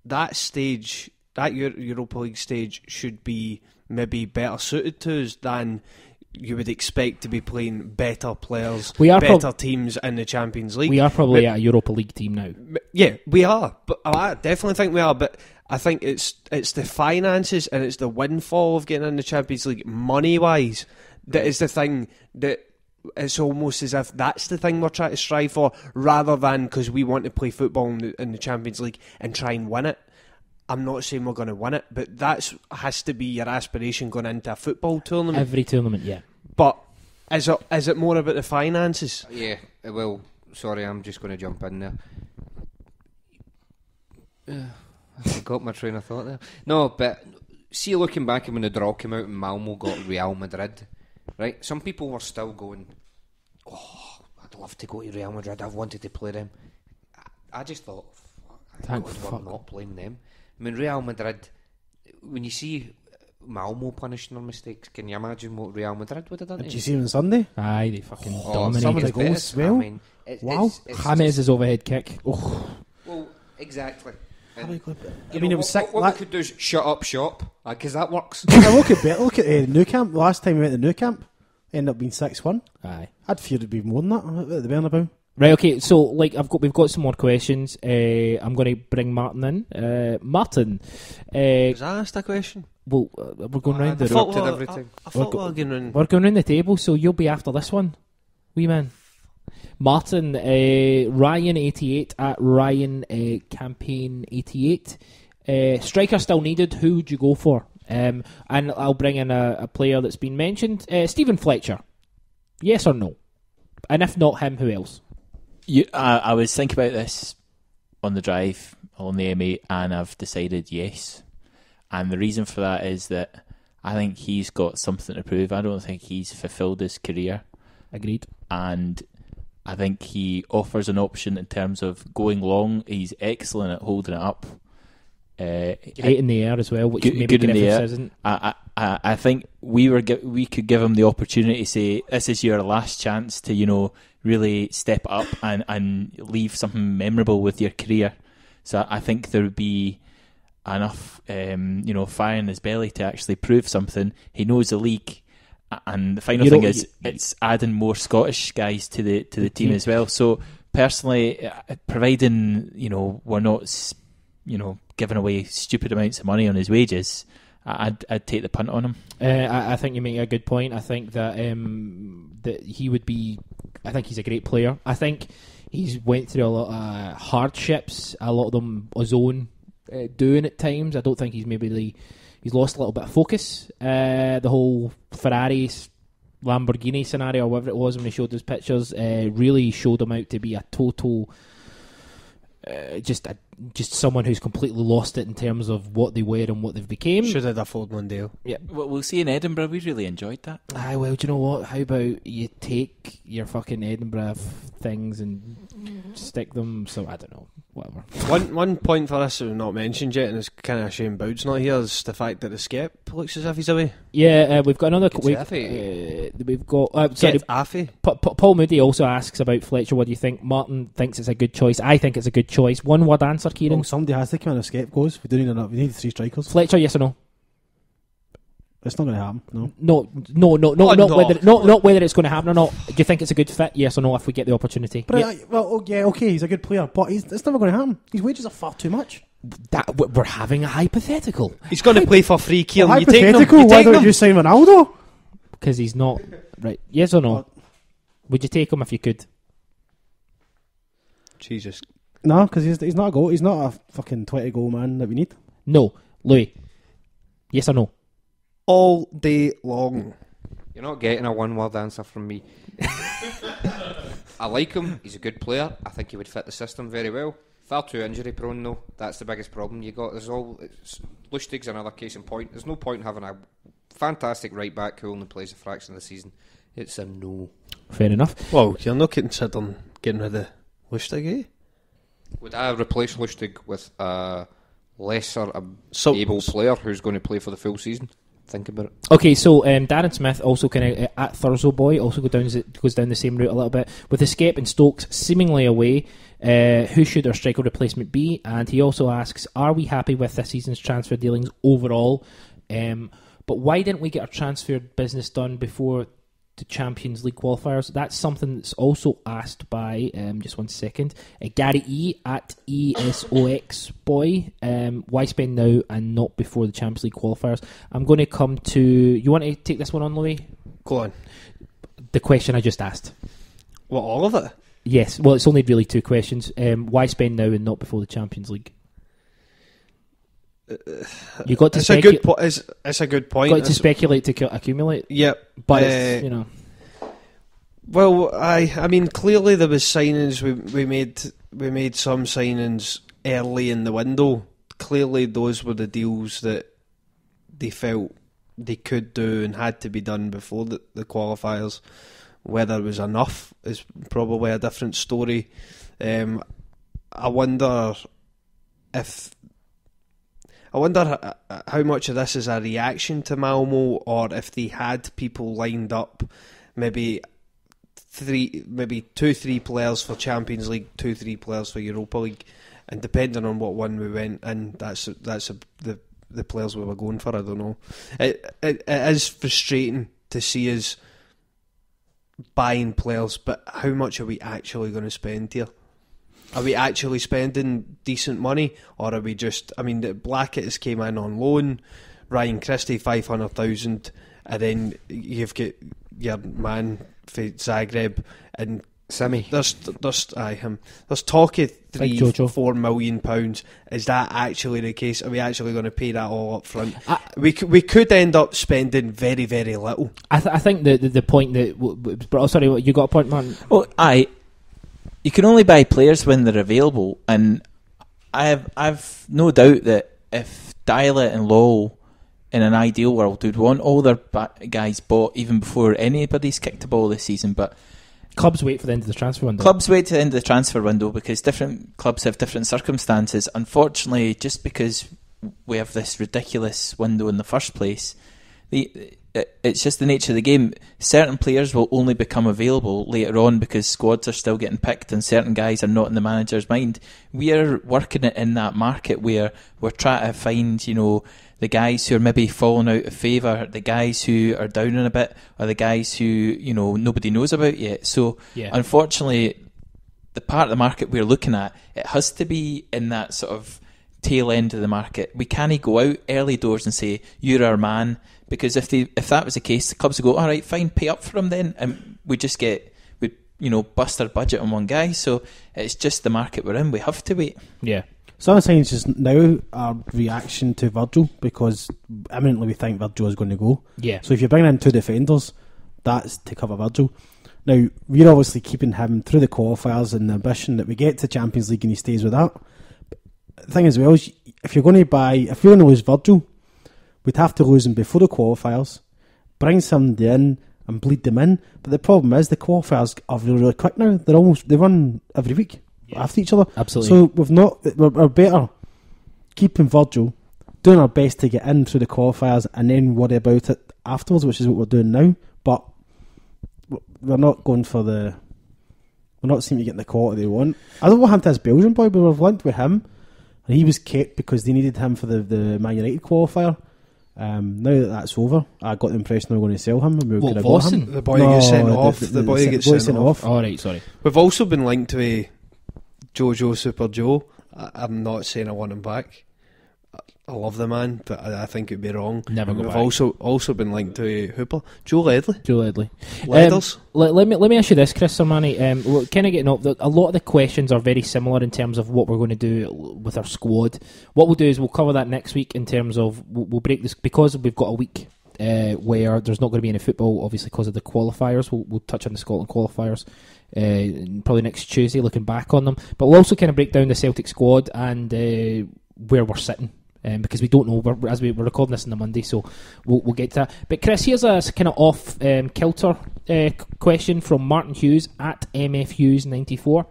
that stage that Europa League stage should be maybe better suited to us than you would expect to be playing better players, better teams in the Champions League. We are probably a Europa League team now. Yeah, we are. But I definitely think we are. But I think it's the finances and it's the windfall of getting in the Champions League money-wise that is the thing that it's almost as if that's the thing we're trying to strive for, rather than because we want to play football in the Champions League and try and win it. I'm not saying we're going to win it, but that has to be your aspiration going into a football tournament. Every tournament, yeah. But is it more about the finances? Yeah, well, sorry, I'm just going to jump in there. I forgot my train of thought there. No, but see, looking back when the draw came out and Malmo got Real Madrid, right? Some people were still going, oh, I'd love to go to Real Madrid, I've wanted to play them. I just thought, thank God we're not playing them. I mean, Real Madrid, when you see Malmo punishing their mistakes, can you imagine what Real Madrid would have done? Did you see them on Sunday? Aye, they fucking some of the dominated. goals as well. I mean, wow. James' overhead kick. Oh. Well, exactly. I mean, it was sick. What we could do is shut up shop, because that works. Look at Nou Camp. The last time we went to Nou Camp, ended up being 6-1. Aye. I'd fear it'd be more than that at the Bernabeu. Right, okay, so we've got some more questions. I'm going to bring Martin in. Martin, was I asked a question? Well, we're going round the thought room. I thought we were going round. We're going round the table, so you'll be after this one, wee man. Martin, Ryan88 at Ryan Campaign 88. Striker still needed. Who would you go for? And I'll bring in a player that's been mentioned. Stephen Fletcher. Yes or no? And if not him, who else? I was thinking about this on the drive on the M8, and I've decided yes. And the reason for that is that I think he's got something to prove. I don't think he's fulfilled his career. Agreed. And I think he offers an option in terms of going long. He's excellent at holding it up. Great in the air as well, which maybe good in the air. Isn't. I think we could give him the opportunity to say, this is your last chance to, really step up and leave something memorable with your career. So I think there would be enough, fire in his belly to actually prove something. He knows the league, and the final thing is it's adding more Scottish guys to the team as well. So personally, providing we're not giving away stupid amounts of money on his wages, I'd take the punt on him. I think you make a good point. I think that that he would be. I think he's a great player. I think he's went through a lot of hardships. A lot of them his own doing at times. I don't think he's he's lost a little bit of focus. The whole Ferrari, Lamborghini scenario, or whatever it was when he showed his pictures, really showed him out to be a total. Just someone who's completely lost it in terms of what they were and what they've became. Should have afforded one deal. Yeah, well, we'll see in Edinburgh. We really enjoyed that. Aye, well, do you know what? How about you take your fucking Edinburgh things and stick them? So I don't know, whatever. One point for us that we've not mentioned yet, and it's kind of a shame Boud's not here, is the fact that the skip looks as if he's away. Yeah, we've got another. We've got. Sorry, Affy. Paul Moody also asks about Fletcher. What do you think? Martin thinks it's a good choice. I think it's a good choice. One word answer, Kieran. Oh, somebody has to come in. A skip goes. We don't need enough. We need 3 strikers. Fletcher, yes or no? It's not going to happen. No. Not whether it's going to happen or not. Do you think it's a good fit? Yes or no? If we get the opportunity. But okay, he's a good player, but it's never going to happen. His wages are far too much. That we're having a hypothetical. He's going to play for free, Kieran. Well, you take him. Why don't you sign Ronaldo? Because he's not right. Yes or no? Would you take him if you could? Jesus. No, because he's not a goal. He's not a fucking 20-goal man that we need. No, Louis. Yes or no? All day long. You're not getting a one-word answer from me. I like him. He's a good player. I think he would fit the system very well. Far too injury prone though. That's the biggest problem you got. Lustig's another case in point. There's no point in having a fantastic right back who only plays a fraction of the season. It's a no. Fair enough. Well, you're not considering getting rid of Lustig, eh? Would I replace Lustig with a lesser able player who's going to play for the full season? think about it. Okay, so Darren Smith also kind of at Thurso Boy also goes down the same route a little bit with Escape and Stokes seemingly away. Who should our striker replacement be? And he also asks, are we happy with this season's transfer dealings overall? But why didn't we get our transfer business done before the Champions League qualifiers? That's something that's also asked by, just one second, Gary E at ESOX Boy. Why spend now and not before the Champions League qualifiers? I'm going to come to... You want to take this one on, Louis? Go on. The question I just asked. What, all of it? Yes, well, it's only really two questions. Why spend now and not before the Champions League? You got to it's a good it's a good point. Got to speculate to accumulate. Yep, but it's, you know. Well, I mean, clearly there was signings. We made some signings early in the window. Clearly, those were the deals that they felt they could do and had to be done before the qualifiers. Whether it was enough is probably a different story. I wonder how much of this is a reaction to Malmo, or if they had people lined up, maybe 2-3 players for Champions League, 2-3 players for Europa League, and depending on what one we went in, that's the players we were going for. I don't know. It is frustrating to see us buying players, but how much are we actually going to spend here? Are we actually spending decent money, or are we just... I mean, Blackett has came in on loan, Ryan Christie 500,000, and then you've got your man for Zagreb, and Simi. There's talk of £3-4 million. Is that actually the case? Are we actually going to pay that all up front? We could end up spending very, very little. I think the point that... Oh, sorry, you got a point, Martin? Well, you can only buy players when they're available, and I've no doubt that if Dyla and Lowell in an ideal world would want all their guys bought even before anybody's kicked a ball this season, but clubs wait for the end of the transfer window. Clubs wait to the end of the transfer window because different clubs have different circumstances. Unfortunately, just because we have this ridiculous window in the first place, it's just the nature of the game. Certain players will only become available later on because squads are still getting picked and certain guys are not in the manager's mind. We are working it in that market where we're trying to find, the guys who are maybe falling out of favour, the guys who are down in a bit, or the guys who, nobody knows about yet. So, Unfortunately, the part of the market we're looking at, it has to be in that sort of tail end of the market. We can't go out early doors and say, you're our man, because if that was the case, the clubs would go, all right, fine, pay up for him then, and we just bust our budget on one guy. So it's just the market we're in. We have to wait. Yeah. Some of the signs just now are reaction to Virgil, because imminently we think Virgil is going to go. Yeah. So if you're bringing in two defenders, that's to cover Virgil. Now, we're obviously keeping him through the qualifiers and the ambition that we get to Champions League and he stays with that. But the thing as well is, if you're going to lose Virgil, we'd have to lose him before the qualifiers, bring somebody in and bleed them in. But the problem is the qualifiers are really, really quick now. They run every week after each other. Absolutely. So we're better keeping Virgil, doing our best to get in through the qualifiers, and then worry about it afterwards, which is what we're doing now. But we're not going for we're not seeming to get the quality they want. I don't know what happened to this Belgian boy, but we've linked with him, and he was kept because they needed him for the Man United qualifier. Now that's over, I got the impression they were going to sell him. And we were going to buy him. The boy gets sent off. The boy gets sent off. All right, sorry. We've also been linked to Jojo Super Joe. I'm not saying I want him back. I love the man, but I think it'd be wrong. Never go We've back. also been linked to Hooper, Joe Ledley. Ledders. Let me ask you this, Chris Sermani. We're kind of getting up. A lot of the questions are very similar in terms of what we're going to do with our squad. What we'll do is we'll cover that next week in terms of we'll break this because we've got a week where there's not going to be any football, obviously because of the qualifiers. We'll touch on the Scotland qualifiers probably next Tuesday, looking back on them. But we'll also kind of break down the Celtic squad and where we're sitting. Because we don't know, we're recording this on the Monday, so we'll get to that. But Chris, here's a kind of off kilter question from Martin Hughes at MFHughes94.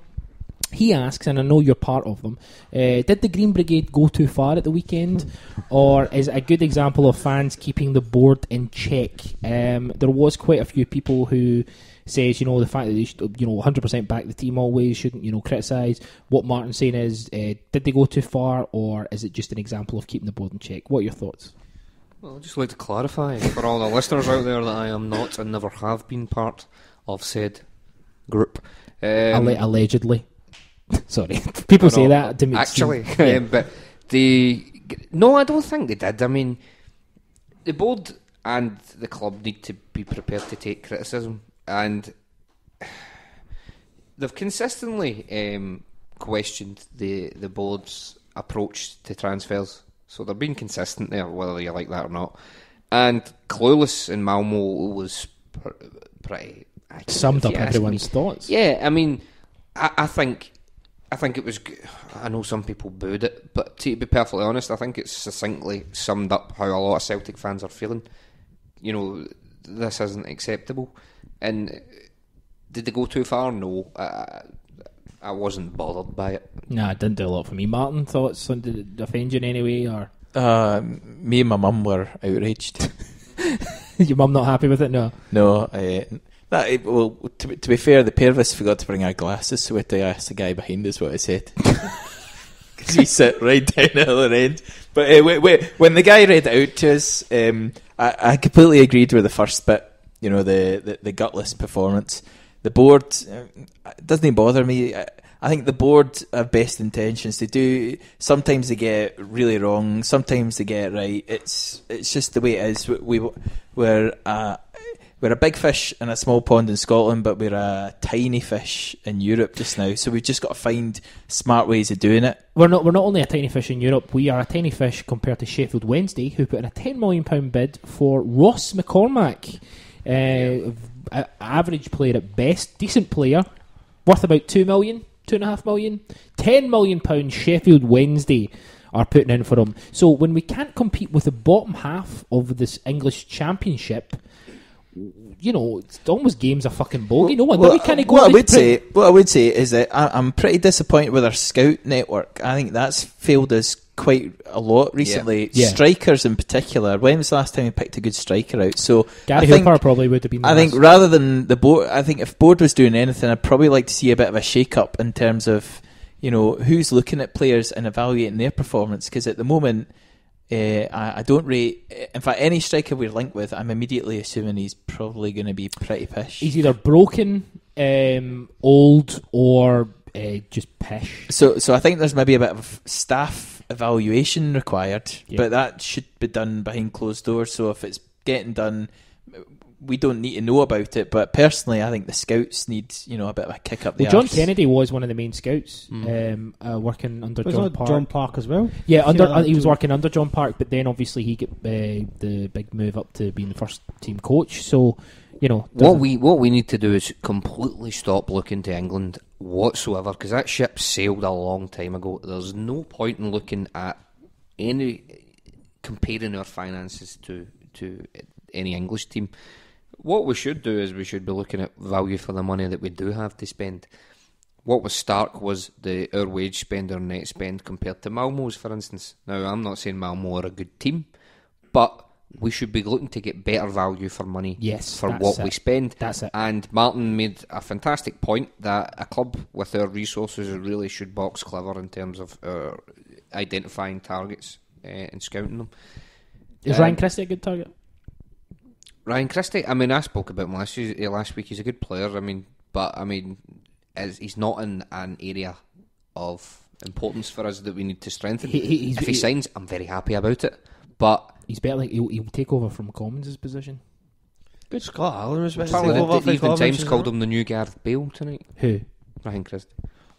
He asks, and I know you're part of them, did the Green Brigade go too far at the weekend, or is it a good example of fans keeping the board in check? There was quite a few people who says, the fact that they should, 100% back the team always, shouldn't, criticise. What Martin's saying is, did they go too far, or is it just an example of keeping the board in check? What are your thoughts? Well, I'd just like to clarify for all the listeners out there that I am not and never have been part of said group. Allegedly. Sorry, people say that to me. Actually, yeah. But no, I don't think they did. I mean, the board and the club need to be prepared to take criticism, and they've consistently questioned the board's approach to transfers. So they're being consistent there, whether you like that or not. And Clueless in Malmo was pretty summed up everyone's thoughts. Yeah, I mean, I think it was good. I know some people booed it, but to be perfectly honest, I think it's succinctly summed up how a lot of Celtic fans are feeling. This isn't acceptable. And did they go too far? No. I wasn't bothered by it. Nah, it didn't do a lot for me. Martin, thoughts? Did it offend you in any way? Or me and my mum were outraged. Your mum not happy with it? No. No, well, to be fair, the pair of us forgot to bring our glasses, so we had to ask the guy behind us what he said. Because he sat right down the other end. But when the guy read it out to us, I completely agreed with the first bit, the gutless performance. The board, it doesn't bother me. I think the board have best intentions. They do. Sometimes they get it really wrong. Sometimes they get it right. It's just the way it is. We're a big fish in a small pond in Scotland, but we're a tiny fish in Europe just now. So we've just got to find smart ways of doing it. We're not only a tiny fish in Europe. We are a tiny fish compared to Sheffield Wednesday, who put in a £10 million bid for Ross McCormack. Average player at best, decent player, worth about £2 million, £2.5 million, £10 million. Sheffield Wednesday are putting in for him. So when we can't compete with the bottom half of this English Championship, it's almost games of fucking bogey. No one. What I would say is that I'm pretty disappointed with our scout network. I think that's failed us quite a lot recently. Yeah. Strikers in particular. When was the last time we picked a good striker out? So Gary Hooper probably would have been. I think rather than the board, I think if board was doing anything, I'd probably like to see a bit of a shake up in terms of who's looking at players and evaluating their performance. Because at the moment, I don't rate. In fact, any striker we're linked with, I'm immediately assuming he's probably going to be pretty pish. He's either broken, old, or just pish. So I think there's maybe a bit of staff evaluation required, but that should be done behind closed doors. So if it's getting done, we don't need to know about it. But personally, I think the scouts need a bit of a kick up the arse. John Kennedy was one of the main scouts, working under John Park. John Park as well. Yeah, he was working under John Park, but then obviously he got the big move up to being the first team coach. So what we need to do is completely stop looking to England whatsoever, because that ship sailed a long time ago. There's no point in looking at comparing our finances to any English team. What we should do is we should be looking at value for the money that we do have to spend. What was stark was our wage spend, our net spend compared to Malmo's, for instance. Now, I'm not saying Malmo are a good team, but we should be looking to get better value for money for what we spend. That's it. And Martin made a fantastic point that a club with our resources really should box clever in terms of identifying targets and scouting them. Is Ryan Christie a good target? Ryan Christie, I spoke about him last week. He's a good player. He's not in an area of importance for us that we need to strengthen. If he signs, I'm very happy about it. But he's better. He'll take over from Commons' position. Good Scott Allen was the Evening Times called him the new Gareth Bale tonight. Who? Ryan Christie.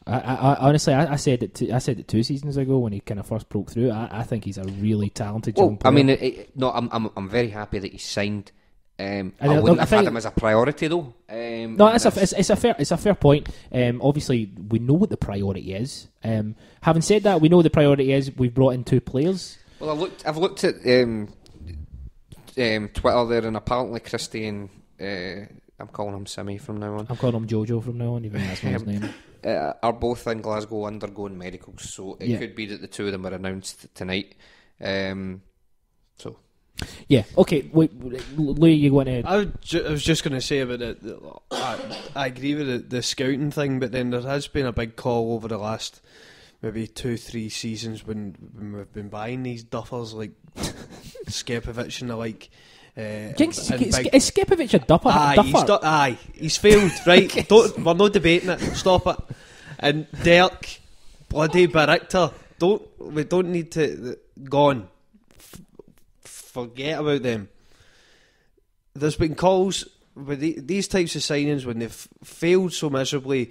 I honestly, I said it 2 seasons ago when he kind of first broke through. I think he's a really talented young player. I'm very happy that he signed. I wouldn't have had him as a priority though. It's a fair point. Obviously, we know what the priority is. Having said that, we know the priority is we've brought in 2 players. Well, I've looked at Twitter there, and apparently Christie and I'm calling him Simmy from now on. I'm calling him Jojo from now on, even though that's not his name. Are both in Glasgow undergoing medicals, so it could be that the two of them are announced tonight. So. Yeah, okay, wait, Louis, you want to... I was just going to say about it. I agree with the scouting thing, but then there has been a big call over the last maybe 2-3 seasons when we've been buying these duffers like Skepovic and the like. Jinx, is Skepovic a duffer? Aye, he's failed, right? We're not debating it. Stop it. And Dirk, bloody Barrichter, we don't need to... Gone. Forget about them. There's been calls with these types of signings when they've failed so miserably.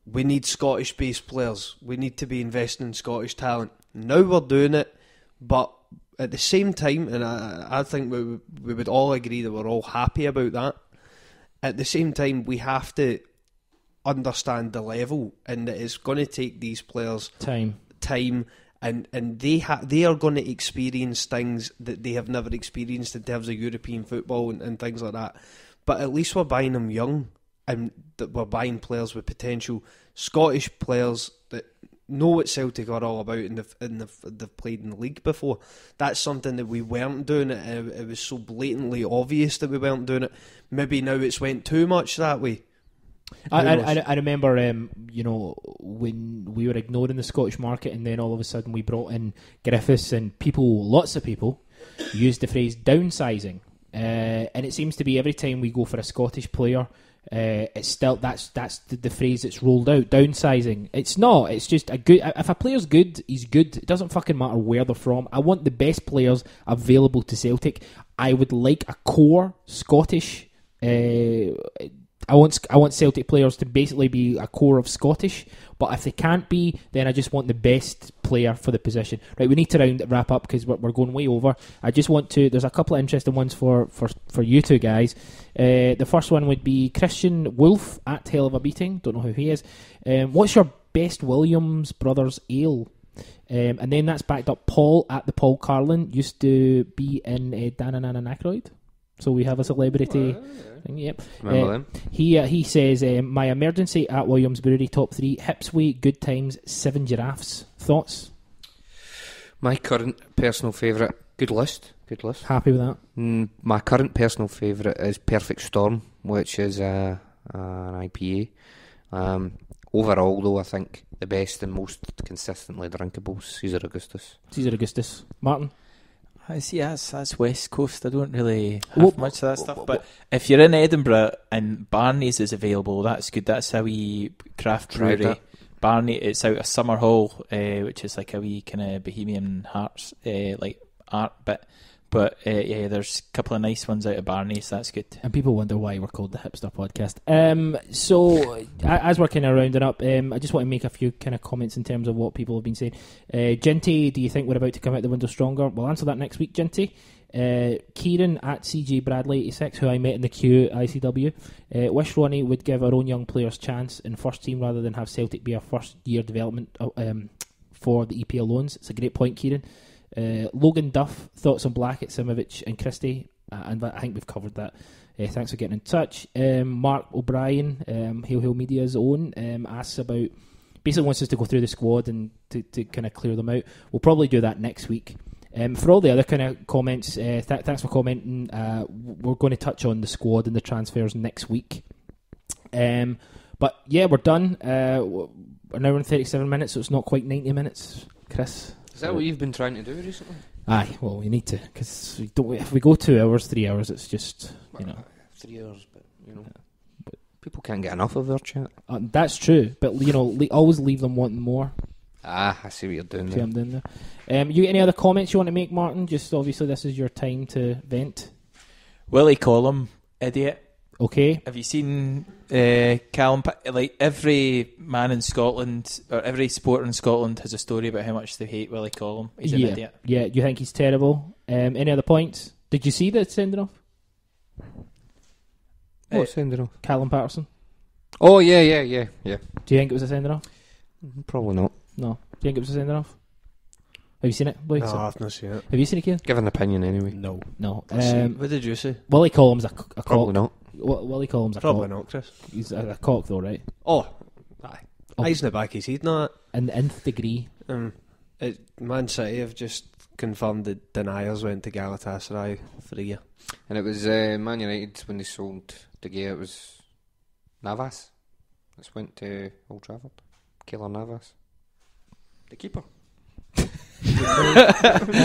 We need Scottish-based players. We need to be investing in Scottish talent. Now we're doing it, but at the same time, and I think we would all agree that we're all happy about that. At the same time, we have to understand the level, and that it's going to take these players time. And they are going to experience things that they have never experienced in terms of European football and things like that. But at least we're buying them young, and that we're buying players with potential, Scottish players that know what Celtic are all about, and they've played in the league before. That's something that we weren't doing. It was so blatantly obvious that we weren't doing it. Maybe now it's went too much that way. I remember, when we were ignoring the Scottish market, and then all of a sudden we brought in Griffiths, and lots of people used the phrase downsizing, and it seems to be every time we go for a Scottish player, it's still that's the phrase that's rolled out. Downsizing. It's not. It's just a good. If a player's good, he's good. It doesn't fucking matter where they're from. I want the best players available to Celtic. I would like a core Scottish. I want Celtic players to basically be a core of Scottish, but if they can't be, then I just want the best player for the position. Right, we need to wrap up because we're going way over. I just want to... There's a couple of interesting ones for you two guys. The first one would be Christian Wolf at Hell of a Beating. Don't know who he is. What's your best Williams Brothers ale? And then that's backed up. Paul at the Paul Carlin used to be in Dan and Anna Aykroyd. So we have a celebrity thing, yep. Remember them? He says, my emergency at Williams Brewery top 3, Hipsway, Good Times, 7 Giraffes. Thoughts? My current personal favourite, good list. Happy with that? My current personal favourite is Perfect Storm, which is an IPA. Overall, though, I think the best and most consistently drinkable Caesar Augustus. Martin? I see, that's West Coast. I don't really have much of that stuff. But if you're in Edinburgh and Barney's is available, that's good. That's a wee craft brewery. Barney, it's out of Summerhall, which is like a wee kind of Bohemian Hearts like art bit. But yeah, there's a couple of nice ones out of Barney's. That's good. And people wonder why we're called the Hipster Podcast. So as we're kind of rounding up, I just want to make a few kind of comments in terms of what people have been saying. Genty, do you think we're about to come out the window stronger? We'll answer that next week, Genty. Kieran at CJ Bradley 86, who I met in the queue at ICW. Wish Ronnie would give our own young players chance in first team rather than have Celtic be a first year development for the EPL loans. It's a great point, Kieran. Logan Duff, thoughts on Blackett, Simovic and Christie, and I think we've covered that. Thanks for getting in touch. Mark O'Brien, Hail Media's own, asks about, basically wants us to go through the squad and to kind of clear them out. We'll probably do that next week. For all the other kind of comments, thanks for commenting. We're going to touch on the squad and the transfers next week. But yeah, we're done. An hour and 37 minutes, so it's not quite 90 minutes. Chris? Is that what you've been trying to do recently? Aye, well, we need to, because if we go 2 hours, 3 hours, it's just, 3 hours, but, but people can't get enough of our chat. That's true, but, always leave them wanting more. I see what you're doing See there. what I'm doing there. You got any other comments you want to make, Martin? Just, obviously, this is your time to vent. Willie Collum, idiot. Okay. Have you seen Callum? Like every man in Scotland or every sport in Scotland has a story about how much they hate Willie Collum. He's an idiot. Yeah, you think he's terrible? Any other points? Did you see the sending off? What sending off? Callum Patterson. Oh yeah. Do you think it was a sending off? Probably not. No. Do you think it was a sending off? Have you seen it? No, I've not seen it. Have you seen it, Keith? Give an opinion anyway. No. What did you say? Willie Collum's a Probably not. what will he call him? Probably not, Chris. He's a cock though, right? Oh, aye. Oh. Eyes in the back of his head, not In the nth degree. Man City have just confirmed the deniers went to Galatasaray for a year. And it was Man United when they sold De Gea. It was Navas. This went to Old Trafford. Keylor Navas, the keeper.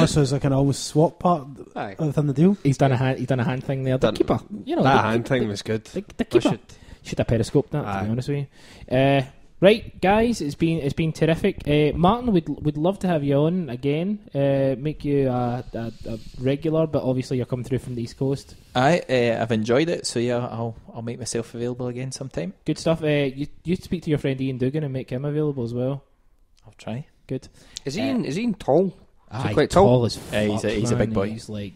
So it's like an almost swap part Aye. within the deal. He's done a hand thing there. The Done- keeper, you know, That the, hand thing was good. the keeper should have periscoped that. To Aye. be honest with you. Right, guys, it's been terrific. Martin, we'd love to have you on again. Make you a regular, but obviously you're coming through from the East Coast. I've enjoyed it, so yeah, I'll make myself available again sometime. Good stuff. You speak to your friend Ian Dugan and make him available as well. I'll try. Good. Is Ian tall? Is he Aye, quite tall? as fuck, he's a big man. boy. He's like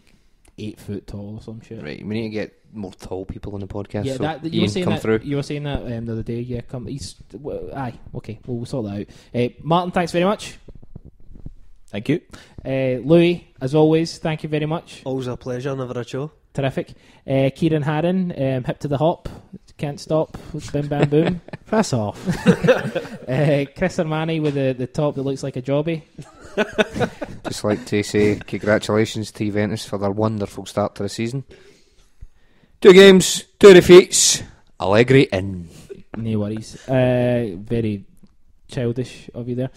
8 foot tall or some shit. Right, we need to get more tall people on the podcast. Yeah, so that you Ian were saying come that. through. You were saying that the other day. Yeah, come. Aye. Okay, we'll sort that out. Martin, thanks very much. Thank you. Louis, as always, thank you very much. Always a pleasure, never a chore. Terrific. Kieran Harron, hip to the hop, can't stop. Bim bam boom. Piss off. Chris Armani with the top that looks like a jobby. Just like to say congratulations to Juventus for their wonderful start to the season. 2 games, 2 defeats. Allegri in. No worries. Very childish of you there.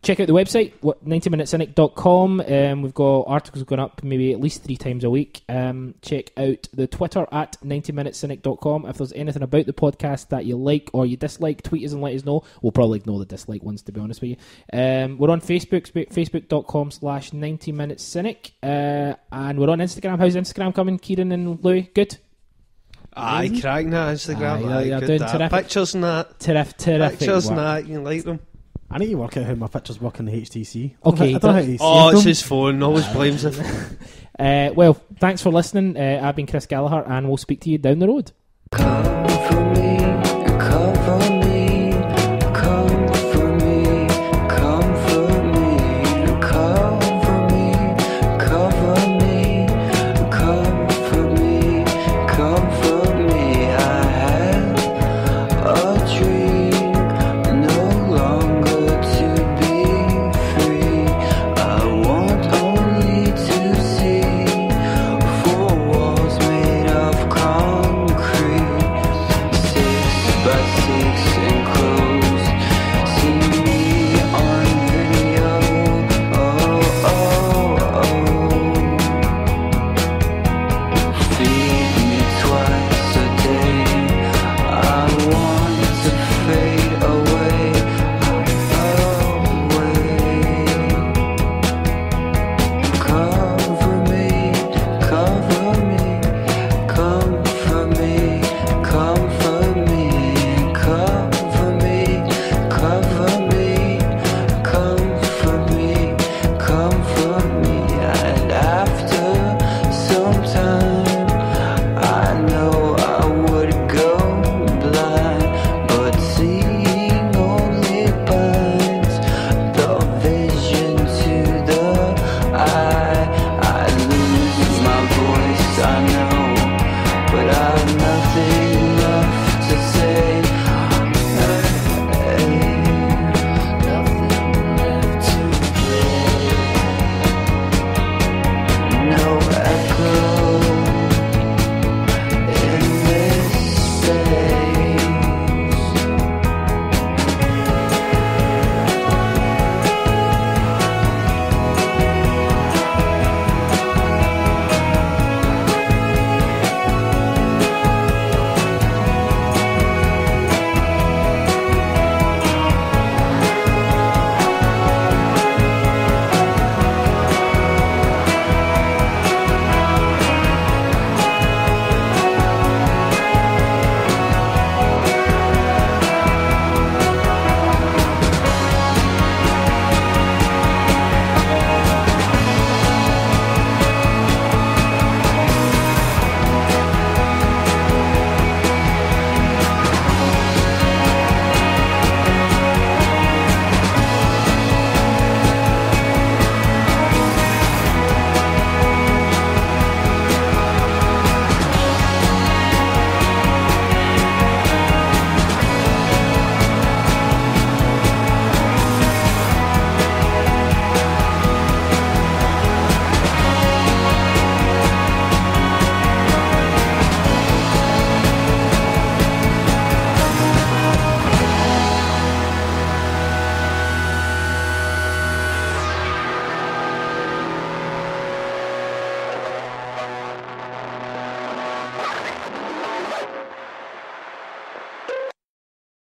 Check out the website, 90MinuteCynic.com. We've got articles going up maybe at least 3 times a week. Check out the Twitter at 90MinuteCynic.com. If there's anything about the podcast that you like or you dislike, tweet us and let us know. We'll probably ignore the dislike ones, to be honest with you. We're on Facebook, facebook.com/90MinuteCynic. And we're on Instagram. How's Instagram coming, Kieran and Louis? Good? Aye, cracking that Instagram. Aye, you're good doing that. terrific. Pictures and that. Terrific Pictures work. and that, you can like them. I need to work out how my pictures work in the HTC. Okay, I don't know how to Oh, save it's them. his phone, always blames it. Well, thanks for listening. I've been Chris Gallagher, and we'll speak to you down the road. Come for me, come for me, come for me, come for me, come for me, cover me, come for me, come for me. I have a dream, no longer to be free. I want only to see 4 walls made of concrete. 6x6 enclosed. See me on video. Oh, oh, oh. Feed me twice a day. I want to fade away. Cover me, cover me, comfort me, comfort me, cover me, cover me, comfort me, comfort me. And after some time, I know I would go blind, but seeing only binds the vision to the eye. I lose my voice, I